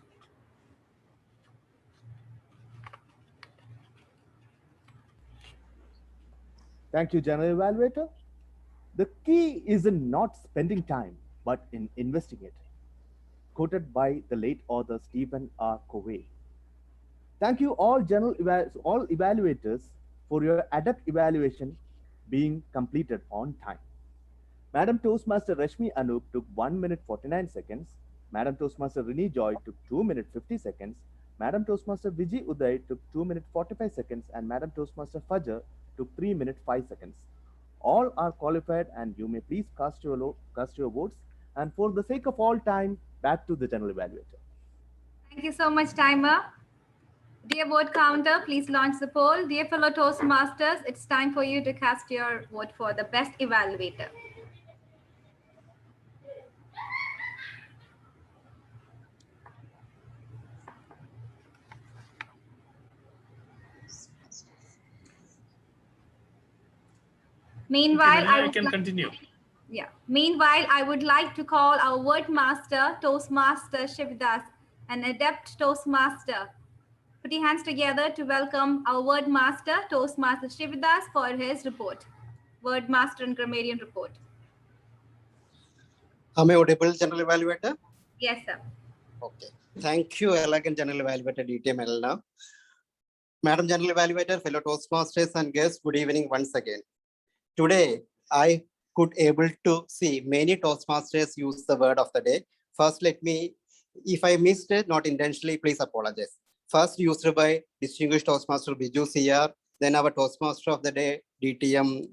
Thank you, General Evaluator. The key is in not spending time, but in investing it. Quoted by the late author Stephen R. Covey. Thank you all all evaluators for your adept evaluation being completed on time. Madam Toastmaster Rashmi Anup took 1 minute 49 seconds. Madam Toastmaster Rini Joy took 2 minutes 50 seconds. Madam Toastmaster Vijay Uday took 2 minutes 45 seconds, and Madam Toastmaster Fajr took 3 minutes 5 seconds. All are qualified, and you may please cast your votes. And for the sake of all time, back to the General Evaluator. Thank you so much, Timer. Dear vote counter, please launch the poll. Dear fellow Toastmasters, it's time for you to cast your vote for the best evaluator. Meanwhile, I can continue. Yeah. Meanwhile, I would like to call our word master, Toastmaster Shivadas, an adept Toastmaster. Put your hands together to welcome our word master, Toastmaster Shivadas, for his report. Word master and grammarian report. Am I audible, General Evaluator? Yes, sir. Okay. Thank you, elegant General Evaluator DTM Elena. Madam General Evaluator, fellow Toastmasters and guests, good evening once again. Today, I could able to see many Toastmasters use the word of the day. First, let me, if I missed it, not intentionally, please apologize. First used by distinguished Toastmaster Biju CR, then our Toastmaster of the day, DTM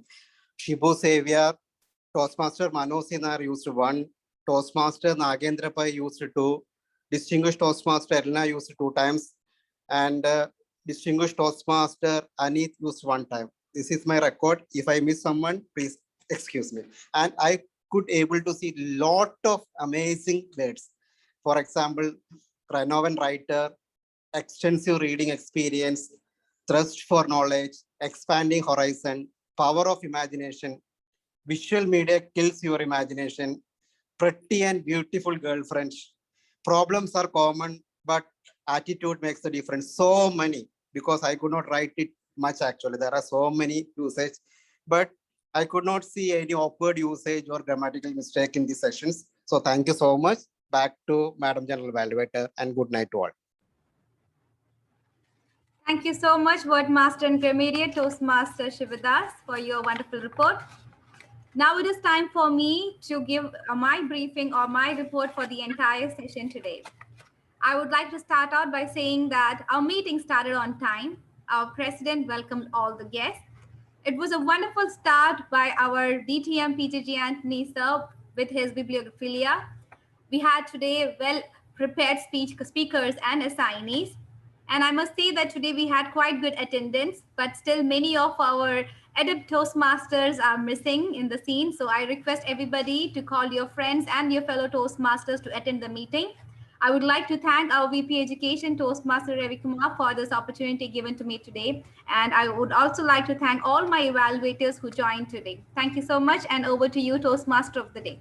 Shibu Savior, Toastmaster Manoj Sinar used 1, Toastmaster Nagendra Pai used 2, distinguished Toastmaster Elena used 2 times, and distinguished Toastmaster Anit used 1 time. This is my record. If I miss someone, please excuse me. And I could able to see lot of amazing words. For example, Renovan writer, extensive reading experience, thirst for knowledge, expanding horizon, power of imagination, visual media kills your imagination, pretty and beautiful girlfriend. Problems are common, but attitude makes the difference. So many, because I could not write it much actually. There are so many usage, but I could not see any awkward usage or grammatical mistake in these sessions. So thank you so much. Back to Madam General Evaluator, and good night to all. Thank you so much, Word Master and Grammarian Toastmaster Shivadas, for your wonderful report. Now it is time for me to give my briefing or my report for the entire session today. I would like to start out by saying that our meeting started on time. Our president welcomed all the guests. It was a wonderful start by our DTM PJJ Anthony sir with his bibliophilia. We had today well-prepared speakers and assignees. And I must say that today we had quite good attendance, but still many of our adept Toastmasters are missing in the scene. So I request everybody to call your friends and your fellow Toastmasters to attend the meeting. I would like to thank our VP Education, Toastmaster Ravi Kumar, for this opportunity given to me today. And I would also like to thank all my evaluators who joined today. Thank you so much, and over to you, Toastmaster of the day.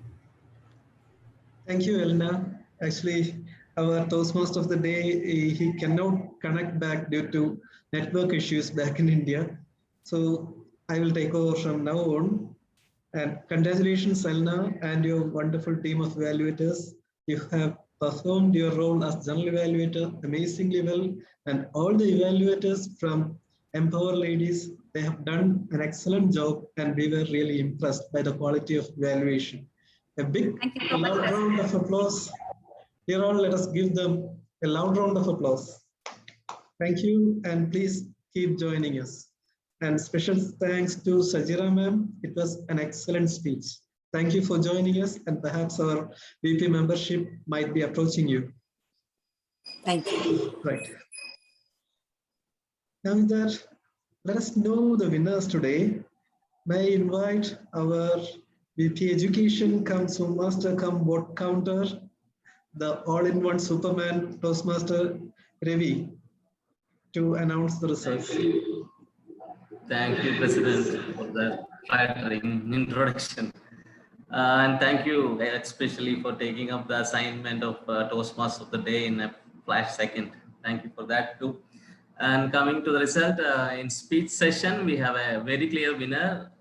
Thank you, Elena. Actually, our Toastmaster of the day, he cannot connect back due to network issues back in India. So I will take over from now on. And congratulations, Elena, and your wonderful team of evaluators. You have performed your role as general evaluator amazingly well, and all the evaluators from Empower Ladies, they have done an excellent job, and we were really impressed by the quality of evaluation. A big loud round of applause. Dear all, let us give them a loud round of applause. Thank you, and please keep joining us. And special thanks to Sajira ma'am. It was an excellent speech. Thank you for joining us, and perhaps our VP membership might be approaching you. Thank you. Right. Now with that, let us know the winners today. May I invite our VP Education come Zoom Master come vote counter, the all-in-one Superman Toastmaster Ravi, to announce the results. Thank you, President, for that flattering introduction. And thank you especially for taking up the assignment of Toastmaster of the Day in a flash second. Thank you for that too. And coming to the result, in speech session, we have a very clear winner.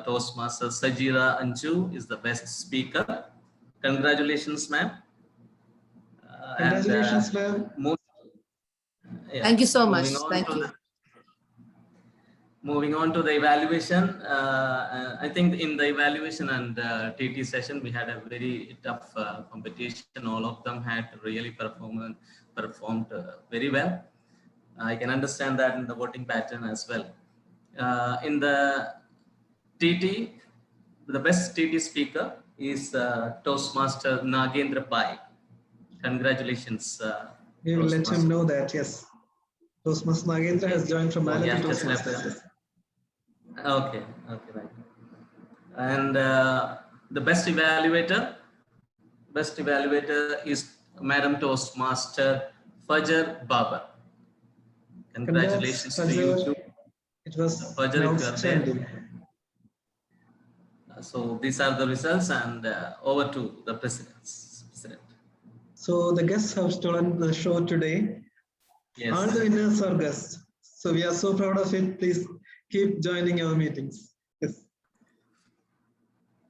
Toastmaster Sajira Anju is the best speaker. Congratulations, ma'am. Congratulations, ma'am. Thank you so much. Thank you. Moving on to the evaluation, I think in the evaluation and TT session, we had a very tough competition. All of them had really performed very well. I can understand that in the voting pattern as well. In the TT, the best TT speaker is Toastmaster Nagendra Pai. Congratulations. We will let him know that, yes. Toastmaster Nagendra has joined from Malati Toastmasters. Okay, right. And the best evaluator is Madam Toastmaster Fajar Baba. Congratulations to you too. It was Fajar, if you are there. So these are the results, and over to the President. So the guests have stolen the show today. Yes. All the winners are guests. So we are so proud of it. Please keep joining our meetings. Yes.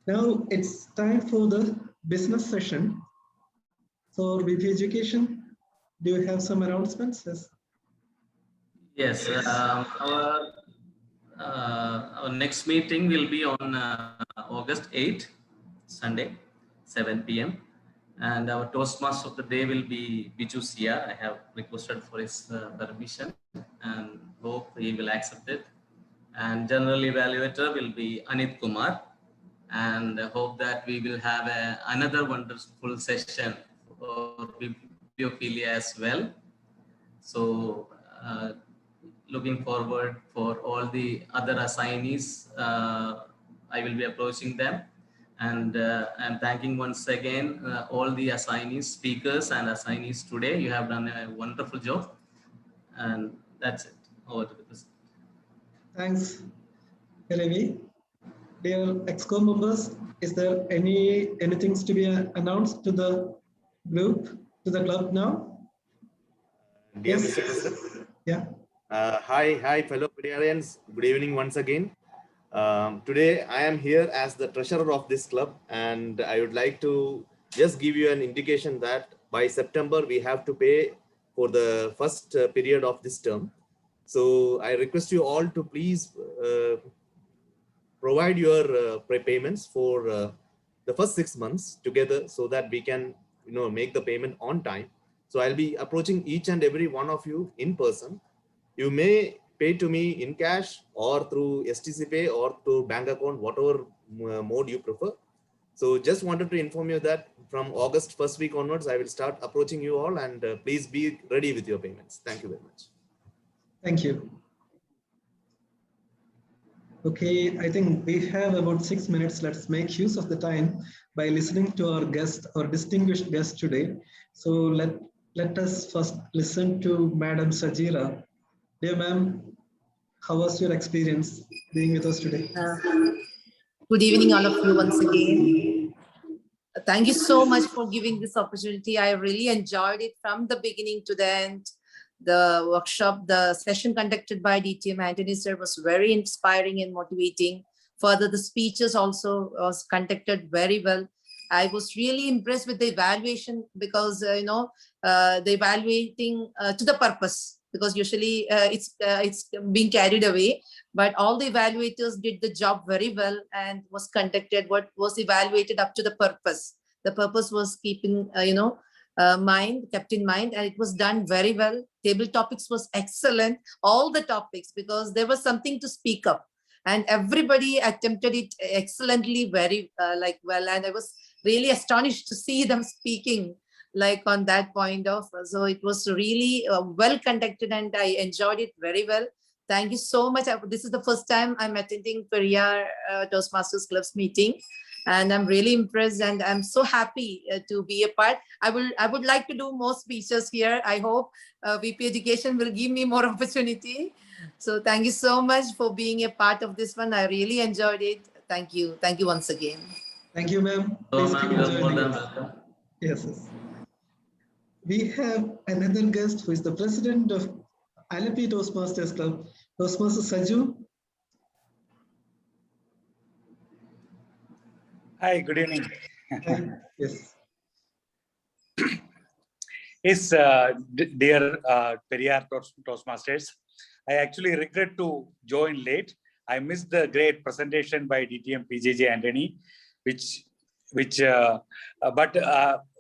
Now it's time for the business session. So VP Education, do you have some announcements? Yes. Our next meeting will be on August 8th, Sunday, 7 p.m. And our Toastmaster of the Day will be Biju Sia. I have requested for his permission and hope he will accept it. And General Evaluator will be Anit Kumar. And I hope that we will have another wonderful session for bibliophilia as well. So looking forward for all the other assignees. I will be approaching them. And I'm thanking once again all the assignees, speakers and assignees today. You have done a wonderful job. And that's it. Over to the President. Thanks, Ravi. Dear EXCO members, is there anything to be announced to the group, to the club now? Dear Yes. Mr. President. Yeah. Hi, fellow Pediarians. Good evening once again. Today, I am here as the treasurer of this club, and I would like to just give you an indication that by September, we have to pay for the first period of this term. So I request you all to please provide your prepayments for the first 6 months together so that we can make the payment on time. So I'll be approaching each and every one of you in person. You may pay to me in cash or through STC Pay or through bank account, whatever mode you prefer. So just wanted to inform you that from August first week onwards, I will start approaching you all, and please be ready with your payments. Thank you very much. Thank you. Okay, I think we have about 6 minutes. Let's make use of the time by listening to our guest, our distinguished guest today. So let us first listen to Madam Sajira. Dear ma'am, how was your experience being with us today? Good evening, all of you once again. Thank you so much for giving this opportunity. I really enjoyed it from the beginning to the end. The workshop, the session conducted by DTM Anthony sir was very inspiring and motivating. Further, the speeches also was conducted very well. I was really impressed with the evaluation because, the evaluating to the purpose, because usually it's being carried away, but all the evaluators did the job very well and was conducted what was evaluated up to the purpose. The purpose was keeping, kept in mind, and it was done very well. Table topics was excellent, all the topics, because there was something to speak up. And everybody attempted it excellently, very well. And I was really astonished to see them speaking like on that point of. So it was really well conducted, and I enjoyed it very well. Thank you so much. This is the first time I'm attending Periyar Toastmasters Club's meeting, and I'm really impressed, and I'm so happy to be a part. I would like to do more speeches here. I hope VP Education will give me more opportunity. So thank you so much for being a part of this one. I really enjoyed it. Thank you. Thank you once again. Thank you, ma'am. Hello, Please ma'am. keep You're more joining than us. welcome. Yes, yes. We have another guest who is the president of Alleppey Toastmasters Club, Toastmaster Saju. Hi, good evening. Hi. Yes. Yes, dear Periyar Toastmasters, I actually regret to join late. I missed the great presentation by DTM PJJ Anthony, but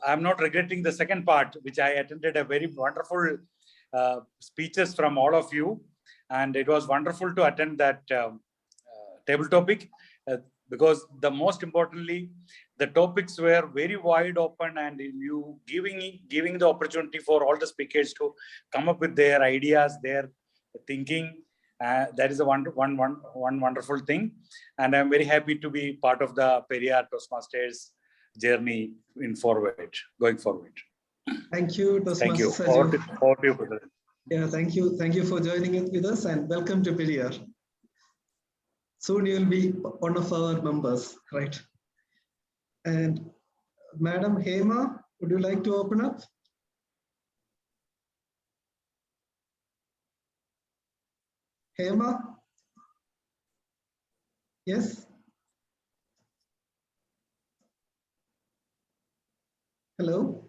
I'm not regretting the second part, which I attended a very wonderful speeches from all of you. And it was wonderful to attend that table topic because the most importantly, the topics were very wide open, and you giving the opportunity for all the speakers to come up with their ideas, their thinking. That is a one wonderful thing, and I'm very happy to be part of the Periyar Toastmasters journey going forward. Thank you, Toastmaster Thank you. Saju. Over to you, brother. Yeah, thank you. Thank you for joining it with us, and welcome to Periyar. Soon you will be one of our members, right? And Madam Hema, would you like to open up? Hema? Yes? Hello?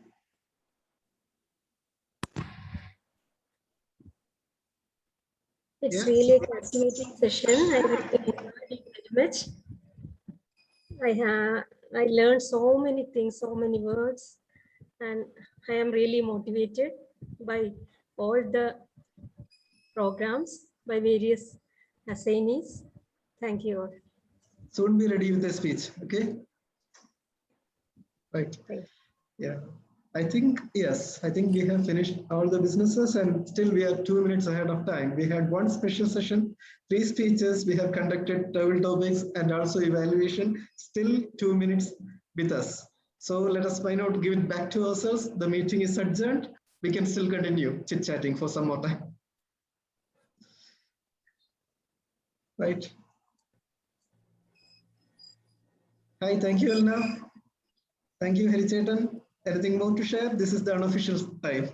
It's Yes. really a fascinating session. I enjoyed it very much. I learned so many things, so many words, and I am really motivated by all the programs by various assignees. Thank you all. Soon be ready with the speech, okay? Right. Thank you. Yeah. I think we have finished all the businesses, and still we are 2 minutes ahead of time. We had one special session, 3 speeches, we have conducted table topics and also evaluation, still 2 minutes with us. So let us find out, give it back to ourselves. The meeting is adjourned. We can still continue chit-chatting for some more time. Right. Hi, thank you, Elna. Thank you, Harichetan. Anything more to share? This is the unofficial time.